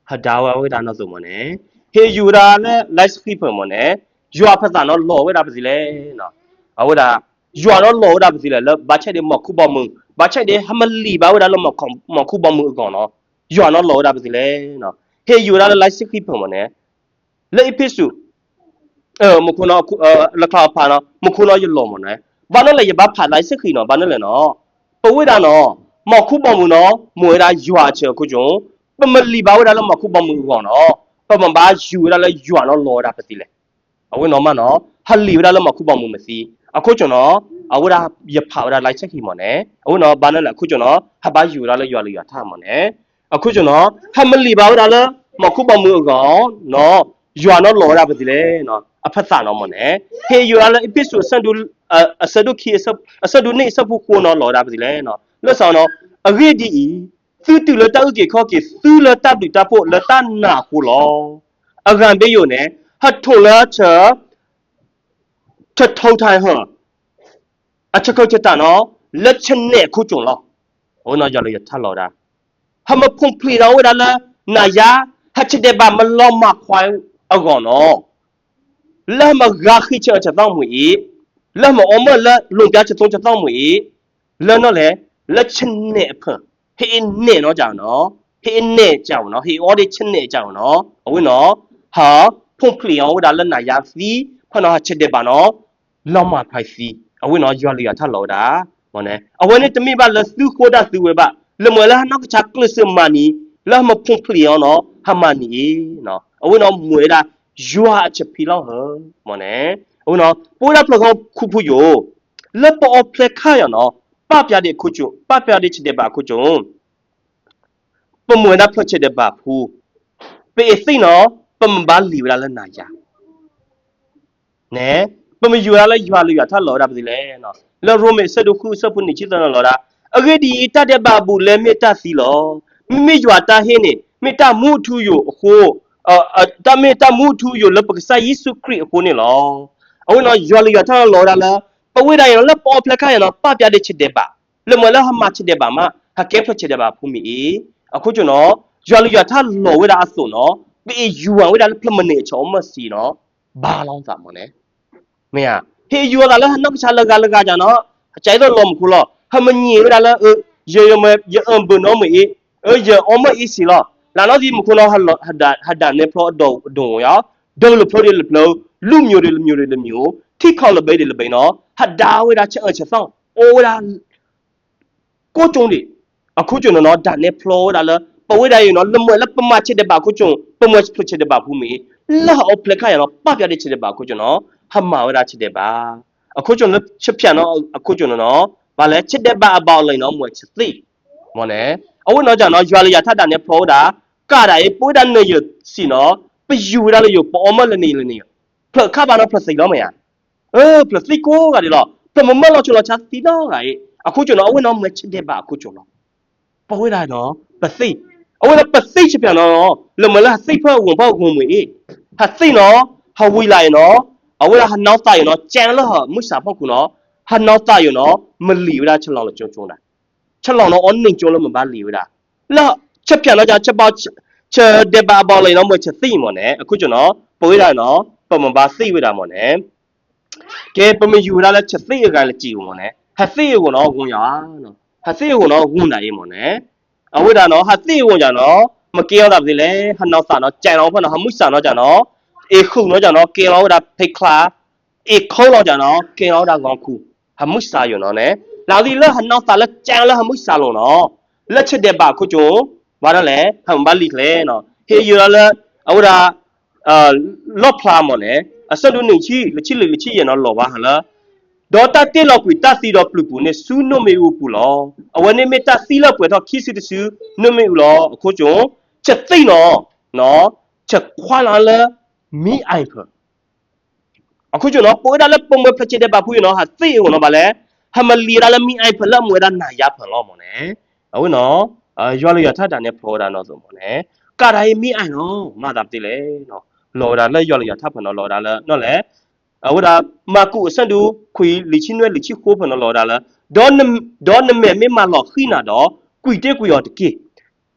ဟဒါဝဝိတာနော်ဆိုမနဲ့ဟေယူရာလဲလိုက်စခီပမနဲ့ရွာဖတာနော်လောဝိတာပစီလဲနော်အဝိတာရွာနော်လောဝိတာပစီလဲဘာချက်ဒီမော်ခုပမှုဘာချက်ဒီဟမလီဘာဝိတာလမော်ခုပမှုအကောင်နော်ရွာနော်လောဝိတာပစီလဲနော်ဟေယူရာလဲလိုက်စခီပမနဲ့လေဖိစုမခုနော်လက်ခါဖာနော်မခုနော်ရလောမနဲ့ဘာလို့လဲရဘာဖာလိုက်စခီနော်ဘာလို့လဲနော်ပဝိတာနော်မော်ခုပမှုနော်မွေတာရွာချေခုကျုံပမလီဘာဝိတာလမော်ခုပမှုကောင်နော်ပမဘာယူရာလဲရွာနော်လောတာပစီလဲအဝိနော်မနော်ဟလီဝိတာလမော်ခုပမှုမစီအခုကျုံနော်အဝိတာရဖာဝိတာလိုက်စခီမနဲ့အဝိနော်ဘာနဲ့လဲအခုကျုံနော်ဟဘာယူရာလဲရွာလီရွာထားမနဲ့အခုကျုံနော်ဟမလီဘာဝိတာလဲမော်ခုပမှုကောင်နော်ရွာနော်လောတာပစီလဲနော်အဖတ်စာနော်မနဲ့ဟေယူရလဲအပစ်ဆိုဆန်ဒူအဆဒုခီအဆဒုနေစဖို့ကိုနော်လောတာပစီလဲနော်လက်ဆောင်နော်အဂိဒီသူတူလတောက်ကေခေါကေသူလတပ်တူတဖို့လတနာကိုလောအဂံဘေယိုနဲ့ဟတ်ထိုလာချထထောက်ထိုင်ဟောအချက်ကောချက်တာနော်လက်ချနဲ့ခုကြုံလောဟောနော်ကြလေထလောတာဟမဖုန်ဖလီတော့ဝဒါလာနာယာဟတ်တဲ့ဘာမလောမခွိုင်းအကောနော်လာမဂါခိချေချက်တော့မူဤလာမအမလာလုံပြချက်တော့ချက်တော့မူဤလာနော်လေ လက်ချင်းနဲ့အဖန်ဟေးနဲ့နော်ကြောင်နော်ဟေးနဲ့ကြောင်နော်ဟေးအော်ဒီချင်းနဲ့ကြောင်နော်အဝိနော်ဟာဖုန်ဖလီအောင်ဝဒါလက်နာယာစီဖနော်ချစ်တဲ့ပါနော်လောမဖိုက်စီအဝိနော်ရွာလီယာထလောတာမော်နဲအဝိနဲ့တမိပါလက်စုခိုးတာစုဝဲပါလမလာနောက်ကချကလစမနီလာမဖုန်ဖလီအောင်နော်ဟာမနီနော်အဝိနော်မွေတာရွာချဖီလောက်ဟမော်နဲအဝိနော်ပိုးလာဖလကောခုဖူယိုလက်ပေါ်ဖလက်ခါရနော်ပပြတဲ့ခုချုပပြတဲ့ချစ်တဲ့ပါခုချုံပမွေနာဖချစ်တဲ့ပါဖူပေသိနော်ပမဘာလီဝလာလနာယာနဲပမယူရလဲရွာလူရထလော်တာပါလေနော်လော်ရိုမေဆက်ဒခုဆက်ဖုန်ချစ်တယ်လော်တာအဂေဒီတတဲ့ပါဘူးလဲမေတ္တာစီလောမိရွာတာဟင်းနေမေတ္တာမှုထူယိုအခုတမေတ္တာမှုထူယိုလပကဆာယေစုခရစ်အခုနေလောအဝနော်ရွာလူရထလော်တာလားပဝိဒရလပေါ်ဖလက်ခါရနော်ပပြတဲ့ချစ်တဲ့ပါလမလဟမချစ်တဲ့ပါမဟကဲဖချစ်တဲ့ပါဖူမီအခုကျွန်တော်ရွာလူရထလော်ဝဲတာအစုံနော်ပေယူဝံဝဲတာဖလမနေချောမစီနော်ဘာလောင်းစာမနဲ့မင်းဟေယူတာလည်းနောက်ချလကလကကြနော်ใจတော့လောမခုလောဟမညေဝဲတာလည်းရေမရအံဘနော်မေရအမအီစီလောလာတော့ဒီမခုလောဟဒါနေဖလောဒုံရဒုံလဖလောလဖလောလူမျိုးထိခေါလဘေးလဘေနော်ဟဒါဝဲတာချက်ဆောင်အိုးတာကိုကျုံဒီအခုကျုံနော်ဒါနေဖလောတာလည်းပဝဲတာရနော်လမွဲလပမချစ်တဲ့ပါခုကျုံပမွဲဖချစ်တဲ့ပါဖူမီလာအော်ဖလက်ခါရနော်ပပြတဲ့ချစ်တဲ့ပါခုကျုံနော်ဟမာဝဲတာချစ်တဲ့ပါအခုကျုံလည်းချစ်ပြန်နော်အခုကျုံနော်ဘာလဲချစ်တဲ့ပါအပေါလိန်နော်မွဲချစ်သိမော်နဲအဝနော်ကြောင့်နော်ရွာလျာထတာနဲ့ဖလောတာကတာရေပိုးတာနေရစီနော်ပယူရလေရပေါ်မလနေဖလက်ခါပါနော်ဖလက်စိလောမရဖလက်စိကိုကဒီလောဖလက်မမလောချလောချတီတော့ကအခုကျုံနော်အဝနော်မချစ်တဲ့ပါအခုကျုံနော်ပဝဲတာနော်ပစိအဝဲပစိချပြန်နော်လမလာစိဖဝန်ဖောက်ဝင်မွေဟာစိနော်ဟာဝီလိုက်နော်အဝဲဟာနောက်တိုင်နော်ကျန်လောဟာမွစာဖောက်ကူနော်ဟာနောက်တိုင်နော်မလီဝလာချက်လောင်ကျုံတာချက်လောင်နော်အနင်းကျုံလို့မပါလီဝလာလာချက်ပြန်တော့ချက်ပေါချက်တဲ့ပါပေါလိုက်နော်မချက်သိမော်နဲအခုကျွန်တော်ပဝဲတာနော်ပမပါသိဝတာမော်နဲကဲပမယူလာလဲချက်သိရကလည်းကြည်မော်နဲဟာသိရကိုနော်ဝင်ရနော်ဟာသိရကိုနော်ဝင်နိုင်မော်နဲအဝိဒါနော်ဟာသိဝင်ကြနော်မကေရောက်တာပြီလေဟာနောက်စာနော်ကြံတော့ဖက်နော်ဟာမှုစာနော်ကြနော်အေခုနော်ကြနော်ကေရောက်တာဖိတ်ခလာအေခေါလောက်ကြနော်ကေရောက်တာကောင်ခုဟာမှုစာယူနော်နဲလာဒီလဟာနောက်စာလက်ကြံလက်ဟာမှုစာလုံးနော်လက်ချက်တဲ့ပါခုကျုံဘာတော့လဲဟမ်ဘာလီကလေနော်ဟေယူရလဲအဝိဒါလော့ဖလာမော်နဲအစဒုန်ချီလက်ချီရနော်လောပါဟာလားဒေါ်တာတေလောက်ကွီတစီတော့ပလူပူနေစူးနမေဦးပူလောအဝနေမတစီလောက်ပွေတော့ခီစီတဆူနမေဦးလောအခုကျုံချက်သိနော်ချက်ခွာလာလဲမီအိုင်ဖအခုကျုံနော်ပိုးဒါလဲပုံမဖချတဲ့ပါဖူးနော်ဟာသိဦးနော်ဗာလဲဟမလီရာလဲမီအိုင်ဖလက်မွေဒါနာရဖလောမော်နဲအဝနော်ရွာလျာထတာနဲ့ဖလောတာနော်ဆိုမော်နဲကာဒါမီအိုင်နော်မတာတိလေနော်လော်ဒါလဲရွာလျာထဖနော်လော်ဒါလဲနော်လဲအဝဒါမာကူစန်ဒူခွေလီချင်းဝဲလီချီခိုးဖနော်လော်ဒါလဲဒေါ်နမေမလော်ခိနာတော့ကွီတဲ့ကွီရတကေ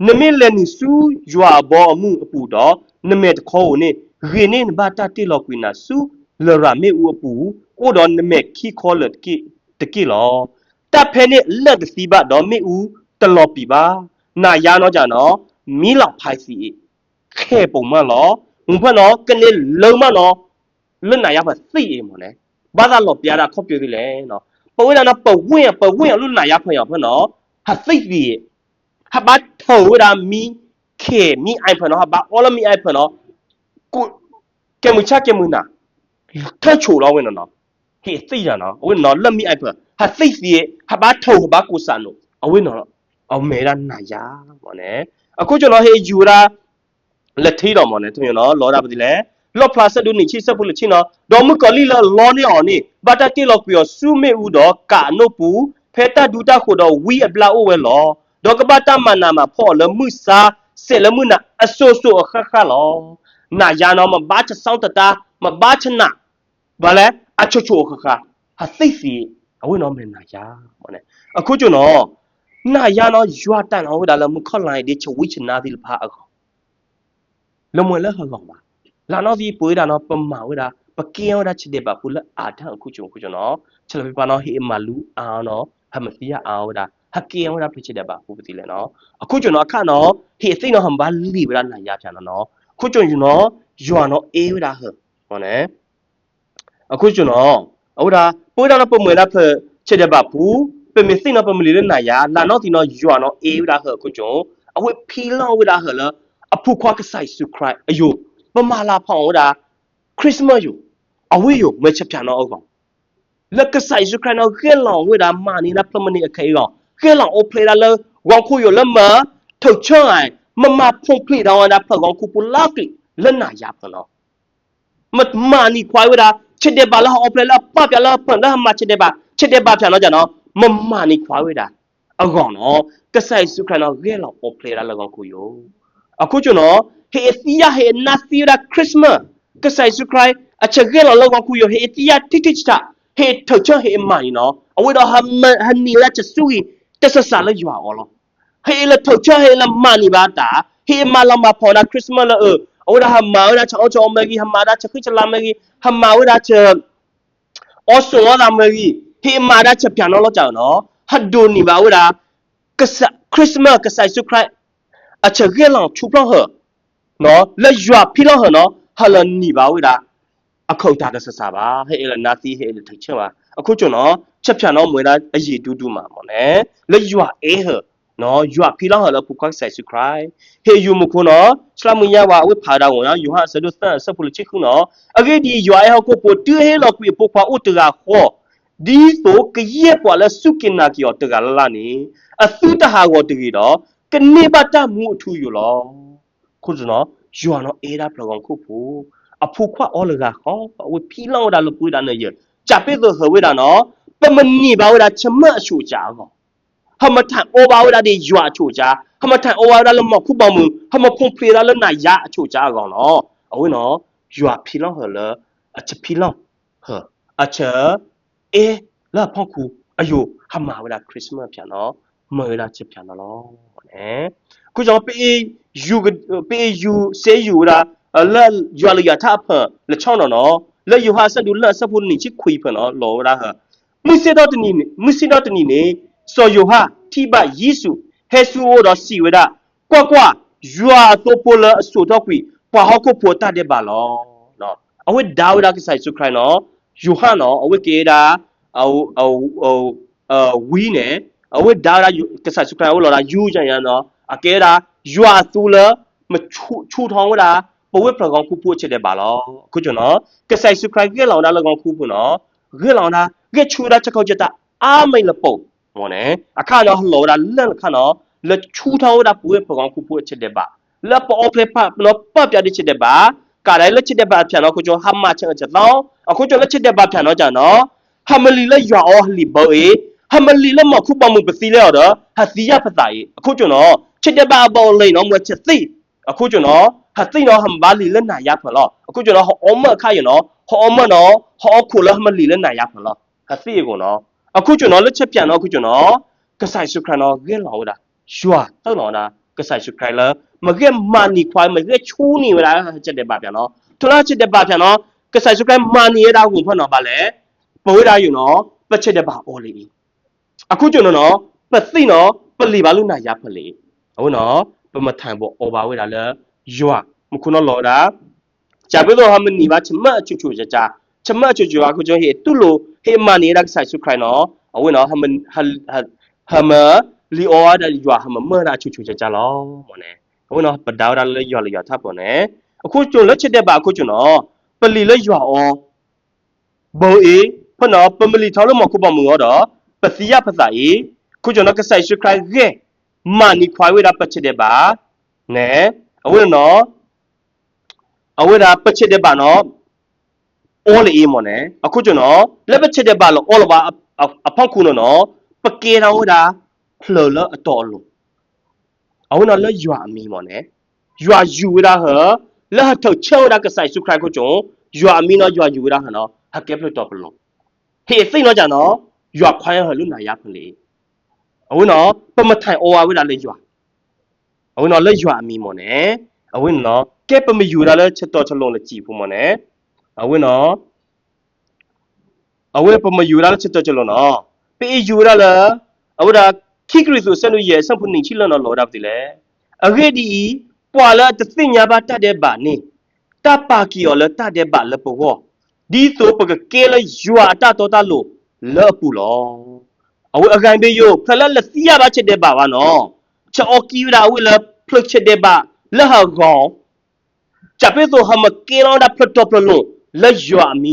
နမေလဲနီဆူရွာဘောအမှုအပူတော့နမေတခေါနေရေနေဘာတာတိလော်ကွီနာဆူလရမေဦးအပူကိုတော့နမေခီခေါ်လတကေလောတပ်ဖဲနေလက်စီဘတော့မေဦးတလော်ပီပါနာရနော်ကြနော်မီလောက်ဖိုက်စီခဲပုံမလောငဖနော်ကနေလုံမနော်လွတ်နိုင်ရပါသိအေမော်နဲဘာသာလောပြားတာခေါပြပြီလေနော်ပဝဲနာပဝင်းလွတ်နိုင်ရဖွင့်ရဖနော်ဟာသိပြီဟာဘာထောဝရာမီခေမီအိုင်ဖနော်ဟာဘာအော်လမီအိုင်ဖနော်ကိုကဲမချကဲမနာထက်ချိုတော့ဝင်နော်ဟေးသိတာနော်အဝင်းနော်လက်မီအိုင်ဖဟာသိပြီဟာဘာထောဘာကိုစနိုအဝင်းနော်အမေရာနာယာမော်နဲအခုကျွန်တော်ဟေးယူရာလက်သေးတော်မော်နဲသူနော်လောတာပါဒီလေလော့ဖလာဆက်ဒူနီချီဆက်ဖူလချင်းနော်ဒေါ်မကလီလာလောနေအောင်နေဘာတာတီလောက်ပြောဆူမေဦးတော့ကာနိုပူဖဲတာဒူတာခိုတော့ဝီအပလာအိုဝဲလောဒေါ်ကဘာတာမနာမှာဖော်လမှုစာဆက်လမှုနာအဆိုးအခခလောနာယာနော်မဘာချစောင်းတတာမဘာချနာဘာလဲအချိုချိုအခခဟာသိစီအဝင်းနော်မနာယာမော်နေအခုကျွန်တော်နာယာနော်ရွာတန်အောင်ဒါလည်းမခေါလိုက်ဒီချဝိချနာဒီလဖာအခလမွေလဲဟလောပါလာနော်ဒီပွေးတာနော်ပမာဝဲတာပကင်းရတာချစ်တဲ့ပါဖူလက်အာထအခုကျုံနော်ချက်လပြပါနော်ဟေးမလူအာနော်ဟမစီယာအာဝဲတာဟ hakki awara phiche de ba pu ti le no akhu chon no akha no he sei no hamba li bra na ya phya no khu chon yu no ywa no e bra ha ho ne akhu chon no awara po da no po mwe da phe che de ba pu pe me sei no pe mli le na ya la no ti no ywa no e bra ha khu chon awe phi lo bra ha la aphu khwa ka sai su cry ayo pa ma la phang da Christmas yu awe yu me che phya no au kong แล้วก็ใส่สุขเราเกล่องเวลามานี่นะพระมันนี่ใครก่อนเกล่องโอเพลย์แล้ววางคุยอยู่แล้วมาถูกช่วยมาพงพลีเราอันนั้นพระกองคุปุลากลิแล้วนายาพเนาะมันมานี่ควายเวลาเช่นเดียบแล้วโอเพลย์แล้วป้าเปียแล้วเปิดแล้วมาเช่นเดียบเช่นเดียบเนาะจ้ะเนาะมันมานี่ควายเวลาเอาก่อนเนาะก็ใส่สุขเราเกล่องโอเพลย์แล้ววางคุยอยู่เอาคุยอยู่เนาะเฮติยาเฮนัสซีราคริสต์มาสก็ใส่สุขไรอาจจะเกล่องแล้ววางคุยอยู่เฮติยาทิทิชะ เฮเธอเชื่อเฮมันเนาะเอาไว้เราฮันนี่ละจะสู้แต่สสารละอยู่อ่ะอ๋อเฮละเธอเชื่อเฮละมันนี่บ้าตาเฮมาละมาพอนะคริสต์มาสละเอาไว้เราฮัมมาไว้เราจะเอาจอมกี้ฮัมมาได้จะขึ้นจะลามกี้ฮัมมาไว้เราจะเอาส่งเอาลามกี้เฮมาได้จะเพียงน้องเราเจ้าเนาะฮัดดูนี่บ้าไว้เราก็สคริสต์มาสก็ใส่สุขไรอาจจะเรื่องหลังชุบเราเหรอเนาะแล้วอยู่พี่เราเหรอเนาะฮัลโหลนี่บ้าไว้เราအခုတာတဆဆပါဟဲ့လေနာသီဟဲ့လေထိချင်ပါအခုကျွန်တော်ချက်ဖြန်တော့မွေးတာအည်တူတူမှာပေါ့နဲ့လေယူအေးဟနော်ယူဖီလောင်းဟလပူခွက်ဆိုင်ဆူခရိုင်ဟေယူမခုနော်စလမရဝဝိဖာတာဝန်နော်ယူဟာဆဒုသန်ဆပူလချခုနော်အကေဒီယူအေဟကိုပိုတူဟဲလောက်ပြီပိုခွာဥတရာခေါ်ဒီဆိုကရဲ့ပေါ်လဲစုကင်နာကီော်တကလာနေအသုတဟာကိုတကီတော့ကနေပါတမှုအထူယူလောခုစနော်ယူနော်အေးတာပလောင်ခုဖူအဖူခွာအော်လကဟောဝဖီလောင်းတာလပူတာနေရကြပိသဟဝေတာနော်ပမနီပါဝတာချမအချူကြကောဟမထန်အိုဘာဝတာဒီရွာအချူကြဟမထန်အိုဘာဝတာလမခုပေါမှုဟမဖုန်ဖေတာလနာရအချူကြကောနော်အဝေနော်ရွာဖီလောင်းဟလအချဖီလောင်းဟအချအေလာဖောက်ခုအယိုဟမဝတာခရစ်စမတ်ပြန်နော်မေလာချပြန်နော်နဲ့ခုကြောင့်ပေယူဆေးယူတာလဲရွာလျာထဖလက်ချောင်းနော်လဲယူဟာဆက်ဒူလက်ဆက်ဖို့နေချခွေဖနော်လောရာဟာမစ္စတော့တနီနေစောယူဟာတိဘယေစုဟေဆူအော်စီဝဒကွာရွာတော့ပိုလအဆူတော့ကွီပွာဟောက်ကိုပိုတာတဲ့ပါလောနော်အဝိဒါဝဒကဆိုင်စုခရိုင်နော်ယူဟာနော်အဝိကေတာဝီနဲ့အဝိဒါဝဒကဆိုင်စုခရိုင်ဟောလောတာယူကြရနော်အကေတာရွာသူလမချူထောင်းဝဒပဝိပရကောင်ခုပို့ချတဲ့ပါလောခုကျွန်တော်ကဆိုင်စုခရိုင်ကေလောင်တာလကောင်ခုပို့နော်ကေလောင်တာကေချူတာချက်ခောက်ချက်တာအာမိတ်လပုတ်ဟောနေအခါနော်ဟလောတာလက်ခါနော်လက်ချူထောင်းတာပဝိပရကောင်ခုပို့ချက်တဲ့ပါလက်ပေါ်ဖလက်ပလောပပြတဲ့ချက်တဲ့ပါကာတိုင်းလက်ချက်တဲ့ပါပြန်တော့ခုကျွန်တော်ဟမချက်ချက်တော့အခုကျွန်တော်လက်ချက်တဲ့ပါပြန်တော့ကြာနော်ဟမလီလက်ရွာအော်လီဘောအေဟမလီလက်မခုပမှုပစီလဲတော့ဟာစီရဖတာကြီးအခုကျွန်တော်ချက်တဲ့ပါပေါ်လိန်နော်မွချက်သိအခုကျွန်တော်ဟာသိနော်ဟမ်ဘာလီလက်နာရဖလောအခုကျွန်တော်ဟောမခါရနော်ဟောမနော်ဟောခုလဟမလီလက်နာရဖလောဟာသိကိုနော်အခုကျွန်တော်လက်ချက်ပြန်တော့အခုကျွန်တော်ကဆိုင်စုခရနော်ဂဲလောတာရွာတော့နော်တာကဆိုင်စုခရလာမကဲမာနီခွိုင်းမကဲချူးနေလာချက်တဲ့ပါပြန်နော်ထလာချက်တဲ့ပါပြန်နော်ကဆိုင်စုခရမာနီရတာကိုဖတ်နော်ပါလေပဝေးတာယူနော်ပတ်ချက်တဲ့ပါအော်လီအခုကျွန်တော်နော်ပသိနော်ပလီပါလို့နာရဖလေဟုတ်နော်ပမထန်ပေါ်အော်ပါဝေးတာလဲရွာမခုနော်လောတာဂျာဘီလိုဟာမနီပါချမအချူချူကြချမအချူချူအခုကျွန်တော်ဟေတူလိုဟေမာနီရက်ဆိုင်စုခရိုင်နော်အဝေးနော်ဟမလီအော်ဒါရွာဟမမရာချူချူကြလောမနေအဝေးနော်ပဒေါဒါလဲရွာလေရွာထပ်ပေါ်နေအခုကျွန်တော်လက်ချက်တဲ့ပါအခုကျွန်တော်ပလီလဲရွာအော်ဘောအေဖနော်ပမလီထောင်းလို့မခုပမှုတော့ပစီယဖစာအေခုကျွန်တော်ကဆိုင်စုခရိုင်ကဲမာနီခွာဝေးတာပတ်ချက်တဲ့ပါနဲအဝေးနော်အဝေးတာပတ်ချက်တဲ့ပါနော်အော်လေမနဲ့အခုကျွန်တော်လက်ပတ်ချက်တဲ့ပါလို့အော်လပါအဖောက်ခုနော်ပကေတော်ဝတာဖလော်လအတော်လို့အဝေးနော်လက်ရွာအမီမနဲ့ရွာယူဝတာဟလက်ထုတ်ချောတာကဆိုင်စုခရိုင်ခုကျွန်ရွာအမီနော်ရွာယူဝတာဟနော်ဟကဲပလို့တော်ပလို့ဟေစိတ်နော်ကြနော်ရွာခွိုင်းဟလူနာရဖလေအဝေးနော်ပမထိုင်အော်ဝတာလေရွာအဝေးနော်လက်ရွာအမီမနဲ့အဝေးနော်ကဲပမယူတာလဲချက်တော်ချက်လုံးလဲကြည်ဖို့မနဲ့အဝေးနော်အဝေးပမယူတာလဲချက်တော်ချက်လုံးနော်ပေယူတာလဲအဝေးဒါ ခိကရီဆိုစနုရဲ့စံဖုန်ချီလနော်လော်ဒါပြီလေအခေဒီပွာလာတသိညာပါတတ်တဲ့ပါနေတပါကီယောလတတ်တဲ့ပါလပေါ်ဒီဆိုပကကဲလယွာတတော်တလို့လောပူလောအဝအကိုင်ဘေယိုဖလလစီရပါချက်တဲ့ပါပါနော်ချောကီရာဝလဖလချက်တဲ့ပါလဟကောจับไปตัวหามเกล้าดับพลตพลลงแล้วยัวมี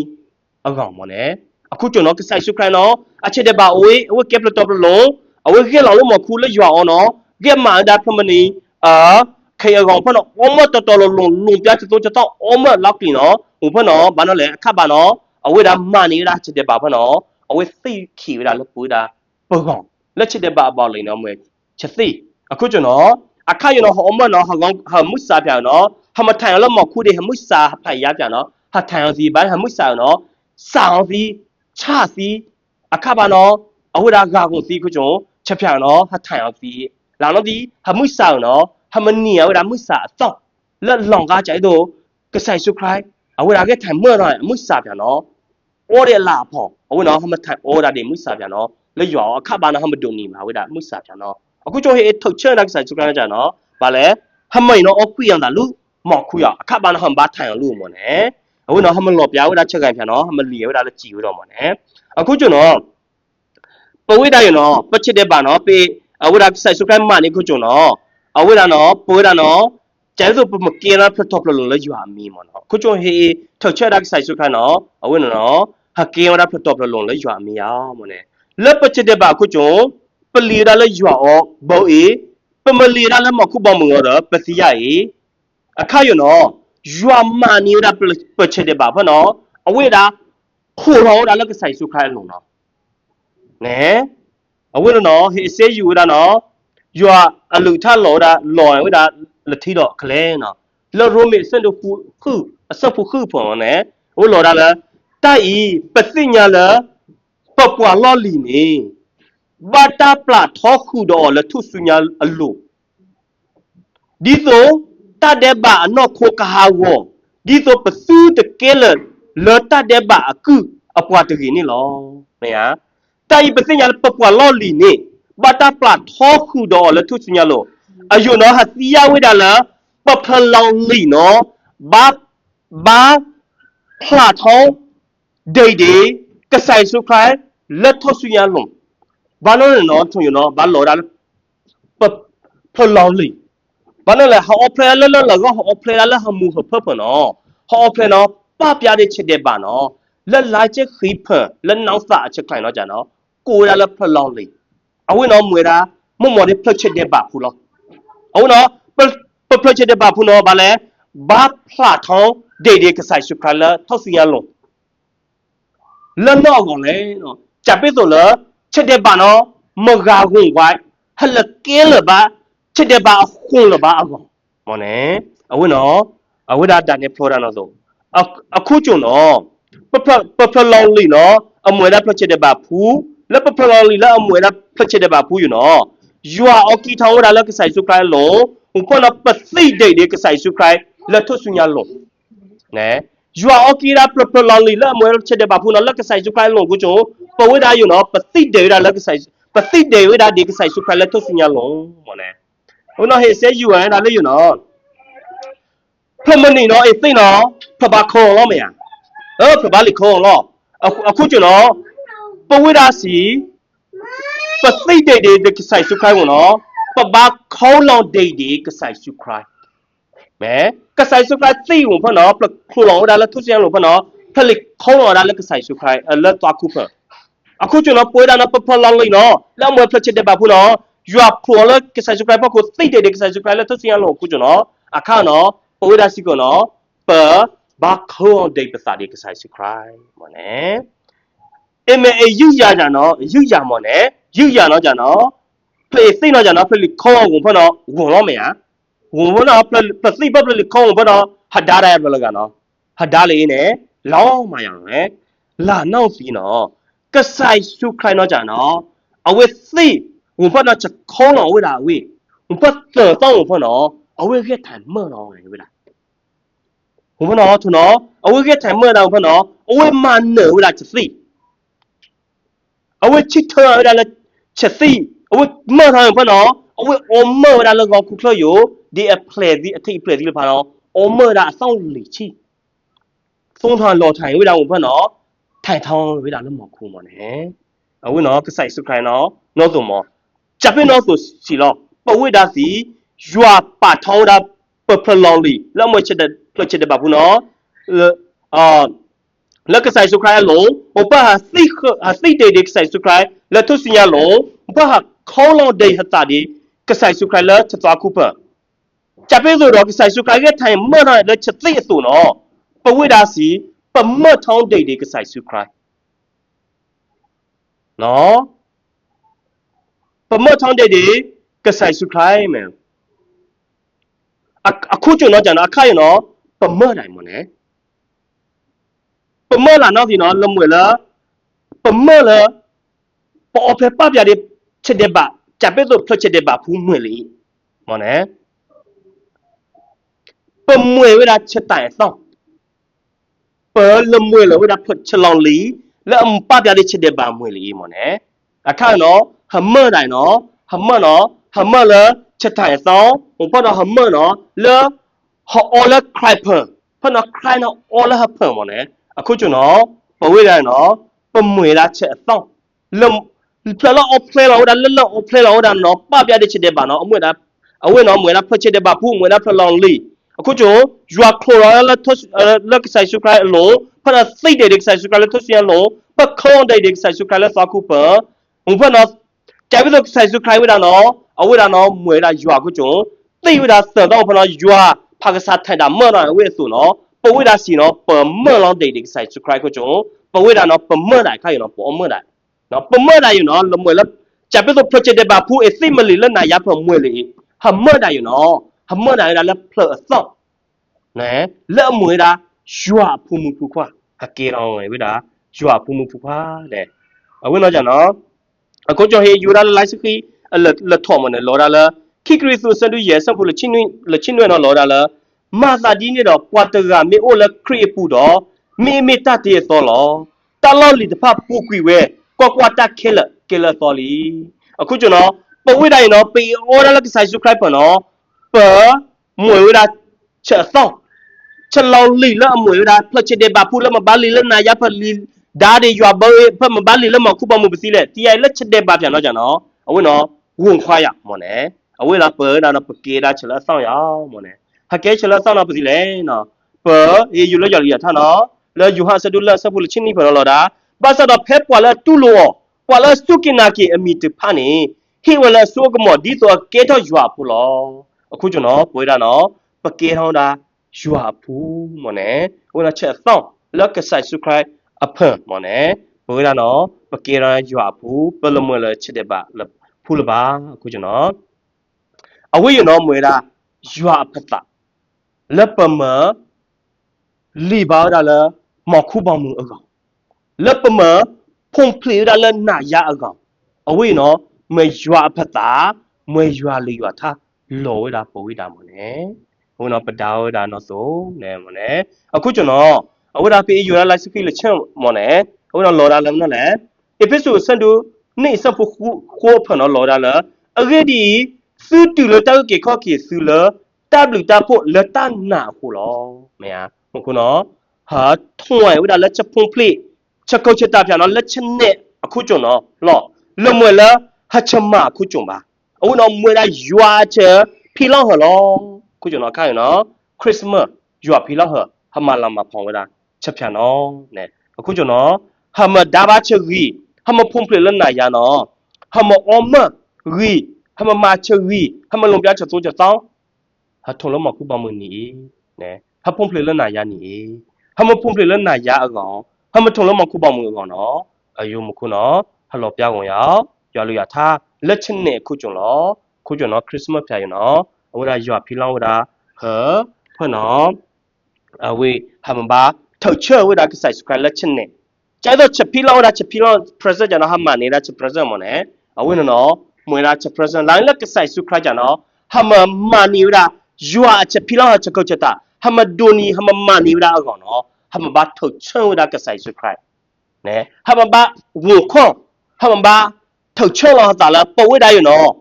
อ่างมันเนี่ยအခုကျွန်တော်ကဆိုင်စုခရနော်အချက်တဲ့ပါအဝေးကက်ပလတော့လုံးအဝေးကလောင်လို့မခုလဲရွာအောင်နော်ကက်မာဒါဖမနီခေအကောင်ဖနော်အမတော်တော်လုံးလုံးပြချတော့ချတော့အမလောက်ပြီနော်ဟိုဖနော်ဘာနော်လဲအခက်ပါနော်အဝေးဒါမနေတာချက်တဲ့ပါဖနော်အဝေးသိခီရလို့ပူတာပကောင်လက်ချက်တဲ့ပါပေါ့လိန်နော်မွေချက်သိအခုကျွန်တော်အခါရနော်ဟောမနော်ဟာကောင်ဟာမှုစာပြောင်နော်ဟာမထိုင်လို့မခုတဲ့ဟာမှုစာဖိုင်ရပြန်နော်ဟာထိုင်စီဘာဟာမှုစာနော်စောင်းစီချစီအခါပါနော်အဝိဒါဂါကိုစီခုကျွန်ချက်ပြန်နော်ဟာထိုင်အောင်စီလာတော့ဒီဟာမှုစာနော်ဟာမနီအဝိဒါမှုစာအတော့လက်လောင်ကားကြိုက်တော့ကဆိုင်စုခရိုင်းအဝိဒါကထိုင်มื่อတော့မှုစာပြန်နော်ဩရလာဖို့အဝိနော်ဟာမထိုင်ဩဒါဒီမှုစာပြန်နော်လက်ရောအခါပါနော်ဟာမဒုံနီမှာအဝိဒါမှုစာပြန်နော်အခုကျွန်ဟေထုတ်ချဲတဲ့ဆိုင်စုခရိုင်းကြနော်ဗာလဲဟမိန်နော်အခွေရတာလူမောက်ခွေရအခါပါနော်ဟမ်ဘာထိုင်လူမနဲ့အခုနော်ဟမလော်ပြားဝဒါချက်ကန်ပြန်နော်ဟမလီဝဒါလည်းကြည်ဝတော့မနဲ့အခုကျွန်တော်ပဝိဒါရနော်ပချစ်တဲ့ပါနော်ပေအဝဒါဆိုင်စုခိုင်းမနေခုကျွန်တော်အဝဒါနော်ပဝိဒါနော်ကျဲဆိုပမကေနာဖတ်တော့လို့လည်းယူအမီမနော်ခုကျွန်ဟေထောက်ချက်တဲ့ဆိုင်စုခိုင်းနော်အဝနော်ဟကေဝဒါဖတ်တော့လို့လည်းယူအမီရမနဲ့လက်ပချစ်တဲ့ပါခုကျွန်ပလီဒါလည်းယူအောဘောအေပမလီဒါလည်းမခုပေါမငောတော့ပစီရအေအခါရနော်ရွာမနီရာပချက်တဲ့ပါဖနော်အဝိဒါခိုးတော့ဒါလည်းဆိုင်စုခိုင်းလို့နော်နဲအဝိနော်ဟေစေယူဒါနော်ရွာအလူထလော်ဒါလော်ဝိဒါလက်ထီတော့ကလဲနော်လော်ရိုမီစန်တို့ခုအစဖုခုဖော်နဲဟိုလော်ဒါလားတိုင်ပသိညာလားပပွာလော်လီနေဘာတာပလာထောခုတော့လထုစုညာအလူဒီဆိုတတ်တဲ့ဘာအနော်ခိုကဟာဝဒီဆိုပစုတကဲလော်တတ်တဲ့ဘာအခုအပွားတကြီးနေလောနေဟာတိုင်ပသိညာပပွာလော်လီနေဘာတာပလာထောခုတော့လထုစုညာလို့အယုနော်ဟာစီယဝိဒါလားပဖလောင်လီနော်ဘာဖလာထောဒေဒေကဆိုင်စုခိုင်းလက်ထုစုညာလုံးဘာလို့လဲနော်ထုံရနော်ဘာလော်ဒါပဖလောင်လီဘာလို့လဲဟောဖလဲလဲလဲကောဟောဖလဲလဲဟမှုဟဖဖနော်ဟောဖလဲနော်ပပြတဲ့ချက်တဲ့ပါနော်လက်လာချက်ခိဖလက်နောက်စာချက်ခိုင်တော့ကြာနော်ကိုရလဲဖလောင်လီအဝိနော်မွေတာမမော်တဲ့ဖလက်ချက်တဲ့ပါဖူလောအဝိနော်ဖလက်ချက်တဲ့ပါဖူနော်ဘာလဲဘာဖလာထောင်းဒေဒေကဆိုင်စုခလာထောက်စီရလုံးလက်တော့ကောင်လေနော်ကြပိဆိုလဲချက်တဲ့ပါနော်မကာခွင့်ခွိုင်းဟလကဲလပါချက်တဲ့ပါခွန်လပါအကောင်မော်နေအဝိနော်အဝိဒါတန်နေဖလိုရာနော်ဆိုအခုကျုံနော်ပဖလောင်လီနော်အမွေလာဖလက်ချက်တဲ့ပါဖူလက်ပဖလောင်လီလက်အမွေလာဖလက်ချက်တဲ့ပါဖူယူနော်ယွာအော်ကီထောင်းရလက်ကဆိုင်စုခိုင်းလုံးဟိုကပသိဒေဒေကဆိုင်စုခိုင်းလက်ထုစုညာလုံးနဲယွာအော်ကီရာပလောင်လီလက်အမွေလာချက်တဲ့ပါဖူနော်လက်ကဆိုင်စုခိုင်းလုံးကိုကျုံပဝိဒါယူနော်ပသိဒေရလက်ကဆိုင်ပသိဒေဝိဒါဒီကဆိုင်စုခိုင်းလက်ထုစုညာလုံးမော်နဲဟိုနော်ဟေဆေယူရဒါလေးယူနော်ဖမနီနော်အေသိနော်ဖဘာခေါ်လို့မရဖဘာလီခေါ်လို့အခုကျနော်ပဝိဒါစီပသိဒေဒေကဆိုင်စုခိုင်းနော်ပဘာခေါလောင်ဒေဒေကဆိုင်စုခိုင်းမဲကဆိုင်စုခိုင်းသိဝင်ဖနော်ပခလောင်ဒါလက်ထုစရလို့ဖနော်ဖလိခေါလောင်ဒါလက်ကဆိုင်စုခိုင်းလက်သွားခုဖအခုကျနော်ပွေးဒါနော်ပလောင်လိနော်လက်မွေဖလက်ချက်တဲ့ပါဖနော်ရွာခလောလက်ကဆိုင်စုခိုင်းပခုသိဒေဒေကဆိုင်စုခိုင်းလက်ထုစရလို့အခုကျနော်အခါနော်ပဝိဒါစီကနော်ပဘာခေါဒေပစာဒီကဆိုင်စုခိုင်းမော်နဲအမေယူရကြနော်ယူရမော်နဲယူရနော်ကြနော်ဖလေစိနော်ကြနော်ဖလေခေါဝင်ဖနော်ဝင်တော့မရဝင်ဖနော်ပစိပပလေခေါဝင်ဖနော်ဟဒါရရဘလကနော်ဟဒါလေးနဲ့လောင်းမရအောင်လေလာနောက်စီနော်ကဆိုင်စုခိုင်းနော်ကြနော်အဝဲစိဝင်ဖနော်ချက်ခေါလောဝဲတာဝဲဝင်ဖတော့ဝင်ဖနော်အဝဲခဲ့ထိုင်မော်နော်ဝဲတာဝင်ဖနော်ထနော်အဝဲခဲ့ထိုင်မော်တော့ဖနော်အဝဲမနဝဲတာချက်စိအဝဲချစ်ထော်ရလာချက်စီ we mơ thôi phải nó we ôm mơ ra là gò cục lơ yo đi a play đi a take play đi là phải nó ôm mơ ra xong lì chi xong thằng lò thằng we ra phải nó thằng thằng we ra nó mỏ khu mà nè we nó cái sai sức nó dùng mà chả biết nó dùng gì lo but we đã gì yua bà thâu đã bờ lòng lìแล้วmới chết được bà phụ nóแล้วก็ใส่สุครายหลงผมว่าสิเด็กใส่สุครายแล้วทุกสิ่งหลงผมว่าเขาลองเดียหัดตาดีก็ใส่สุครายแล้วจะตัวคู่เปิดจะเป็นตัวเราก็ใส่สุครายก็ไทยเมื่อไรแล้วจะตีตัวเนาะปะวิดาสีปะเมื่อท้องเด็กก็ใส่สุครายเนาะปะเมื่อท้องเด็กก็ใส่สุครายแม่คู่จุดเนาะจังนะข้าอยู่เนาะปะเมื่อไหร่หมดเนี่ยปะเมื่อไหร่เนาะที่เนาะละเมื่อละปะเมื่อละปอเพป้าอย่างนี้เฉดบะจะเป็นตัวเพลเฉดบะผู้เมื่อเลยหมดเนี่ยปะเมื่อเวลาเฉดแต่ต้องเปิดละเมื่อละเวลาเพลฉลองลีแล้วป้าอย่างนี้เฉดบะเมื่อเลยหมดเนี่ยข้าเนาะหำเมื่อไหร่เนาะหำเมื่อเนาะหำเมื่อละเฉดแต่ต้องผมพูดว่าหำเมื่อเนาะแล้วhọ all the cry per เพราะเนาะ cry เนาะ all the per หมดเนี่ยအခုကျွန်တော်ပဝိဒါနော်ပမွေလာချက်အတော့လုံဖလာအော်ဖလာလောဒါလလောအော်ဖလာလောဒါနော်ပပြတဲ့ချက်တဲ့ပါနော်အမွေဒါအဝဲနော်မွေလာဖချက်တဲ့ပါဖူးမွေလာဖလောင်လီအခုကျွန်ရွာခလိုရလာထလက်ဆိုင်စုခရိုင်လောဖလာစိတ်တဲ့ဆိုင်စုခရိုင်ထစီလောပခေါန်တဲ့ဆိုင်စုခရိုင်လာစာကူပဘုဖနော်ကြိုက်ပြီးတော့ဆိုင်စုခရိုင်ဝဲဒါနော်အဝဲဒါနော်မွေလာရွာခုကျွန်သိဝဲဒါစတော့ဖနော်ရွာဖာကစားထိုင်တာမော်နော်အဝဲဆိုနော်ปวิดาสีเนาะปะเมื่อลองเด็กๆใส่สุครายก็จงปวิดาเนาะปะเมื่อไหร่ข้าอยู่เนาะปะเมื่อไหร่เนาะปะเมื่อไหร่อยู่เนาะละเมื่อแล้วจะเป็นตัวโปรเจกต์เดบาผู้เอซิมันลีแล้วนายาพะเมื่อเลยหำเมื่อไหร่อยู่เนาะหำเมื่อไหร่แล้วเพลอซ่อนะแล้วเมื่อไหร่ยัวผู้มุผู้ขวาฮักเกลองไงวิดายัวผู้มุผู้ขวาเลยเอาไว้เนาะจ้ะเนาะအခုကြောင့်ဟေယူရာလိုက်စခီလက်ထော်မနဲ့လော်ဒါလာခိကရီဆိုစန်ဒူရဲဆပ်ဖို့လချင်းနွေနော်လော်ဒါလာမာသာဒီနေတော့ပွာတကမေအိုလခရီပူတော့မေတတေသောလောတလောလီတဖပူကွီဝဲကွာတခဲလသောလီအခုကျွန်တော်ပဝိတိုင်းနော်ပေအော်ရလက်ဆိုင်စုခရိုက်ပနော်ပမွေဝဒါချက်သောချက်လောလီလအမွေဝဒါဖလက်ချတဲ့ဘာပူလမဘာလီလနာရဖလီဒါတွေရွာဘဖမဘာလီလမခုပမှုပစီလက်တီအိုင်လက်ချက်တဲ့ဘာပြန်တော့ကျွန်တော်အဝိနော်ဝန်ခွာရမော်နေအဝိလာပဒါနော်ပကေဒါချက်လဆောင်းရမော်နေฮักเกชละซ่านะปสิเลเนาะเปอเออยู่แล้วอย่าท่าเนาะแล้วอยู่หาสะดุละสะพุชิ้นนี่พอแล้วดาบาซะดอเพปว่าละตุโลว่าละสุกินากีอมีตพานี่ฮิวละโซกมอดีตัวเกทอยัวพูลอအခုကျွန်တော်ပွေးတာနော်ပကေထောင်းတာရွာဖူးမော်နဲဟိုလာချက်သောင်းလက်ကဆိုင်စုခရိုင်အဖန်မော်နဲပွေးတာနော်ပကေထောင်းရွာဖူးပလမွေလချက်တဲ့ပါဖူးလပါအခုကျွန်တော်အဝိရနော်မွေတာရွာဖတ်တာလက်ပမလီပါဒါလမခုပေါမှုအကောင်လက်ပမဖုန်ဖလေဒါလနာရအကောင်အဝိနော်မရွာဖတ်တာမရွာလီရွာထားလောဝိဒါပဝိဒါမနေဟိုနော်ပဒါဝဒါနော်ဆိုနဲမနေအခုကျွန်တော်အဝိဒါပေယူရလိုက်စခိလချမ်မနေဟိုနော်လောဒါလမနော်လေအပိစုစန်ဒူနေစဖခိုးဖနော်လောဒါလအဂေဒီစုတူလတောက်ကေခော့ကေဆူလตาบลูตาพวกเลต้าหนาหูหรอไม่อ่ะพวกคุณเนาะหาถ่วยเวลาแล้วจะพุ่งพลีจะเขาจะตาเพียงเนาะแล้วฉันเนี่ยคู่จงเนาะหรอแล้วเมื่อแล้วฮัชมาคู่จงบ่าเอาเนาะเมื่อได้ยัวเจอพี่เล่าเหรอคู่จงเนาะข้าอยู่เนาะคริสต์มาสยัวพี่เล่าเหรอฮามาลามาพองเวลาจะเพียงเนาะเนี่ยคู่จงเนาะฮามาดาบาเชรีฮามาพุ่งพลีแล้วนายาเนาะฮามาอมรีฮามาเชรีฮามาลงยาจะโซจะต้องฮัททงแล้วหมอคู่บอมือนี่เนี่ยฮับพุ่งเพลแล้วนายานี่ฮับมาพุ่งเพลแล้วนายาอ่ะก่อนฮับมาทงแล้วหมอคู่บอมือก่อนเนาะอายุมุคู่เนาะฮัลโหลပြကုန်ရရွာလူရထားလက်ချနဲ့ခုကြုံတော့ခုကြုံတော့ခရစ်စမတ်ပြရနော်အဝရရွာဖီလောင်းဝရဟဖွနော်အဝေဟမ်ဘာထောက်ချဝရကဆိုင်စကလက်ချနဲ့ကျတော့ချက်ဖီလောင်းဝရချက်ဖီလောင်း present ကြတော့ဟမ်မနေတာချက် present မနဲ့အဝေနော်မွေလာချက် present လိုင်းလက်ကဆိုင်စုခရကြနော်ဟမ်မနီဝရยัวจะพี่เล่าจะเขาจะตาฮามาดูนี่ฮามามานี่วดาก่อนเนาะฮามาบ้าถูกเชิงวดากระใส่สุครายเนี่ยฮามาบ้าวัวข้องฮามาบ้า头抢了咋了？不为啥有喏？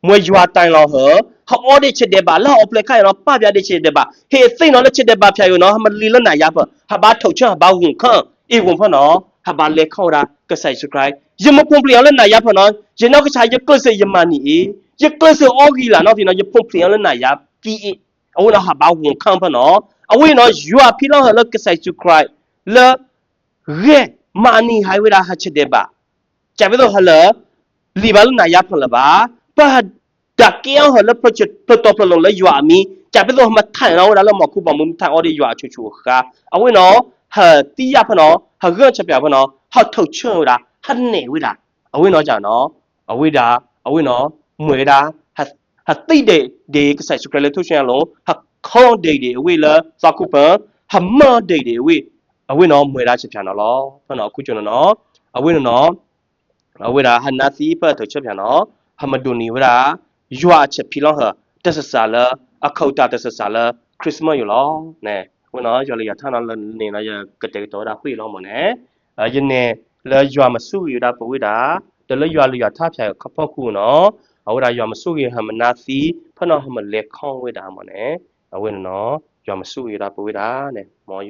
没抓单了呵，好我的吃的吧，老我不来看了，八边的吃的吧，嘿，谁拿的吃的吧？偏有喏，他们离了哪样不？还把头抢，还把文康，一文不喏，还把来看啦，个晒出来，也没碰不了了哪样不喏？人那个啥，一个是一万你，一个是奥吉啦，那边喏，一碰不了了哪样？第一，我喏还把文康不喏，我喏抓皮了了个晒出来，了，耶，money 还为啥还吃的吧？假如说好了。里边那也碰了吧？把大家好了，不就不到不弄了药米？假如说我们谈了，我来了毛裤把我们谈我的药出去哈。啊，为喏，和第一碰喏，和二这边碰喏，和头前为啦，和内为啦。啊，为喏讲喏，啊为啦，啊为喏，没啦，和对的个晒出来了头前喽，和康对为了照顾本，和没对为，啊为喏没啦这边咯，碰喏顾住了喏，啊为了喏。เวลาฮันนาซีเปิดเฉพาะเนาะฮัมมาดูนี่เวลายัวเฉพาะเหรอแต่สุดสาละอะเขาตาแต่สุดสาละคริสต์มาสอยู่หรอเนี่ยวันนั้นยัวเลยท่านนั้นเนี่ยนะยักเตะตัวดาคุยล้อมเนี่ยยันเนี่ยแล้วยัวมาสู้อยู่ดาปวิดาแต่แล้วยัวเลยท่าเพียงขับพ่อคู่เนาะเอาเวลายัวมาสู้อยู่ฮัมมานาซีเพราะเนาะฮัมมาเล็กข้องวิดามันเนี่ยเอาเวลาเนาะยัวมาสู้อยู่ดาปวิดาเนี่ยมอยัว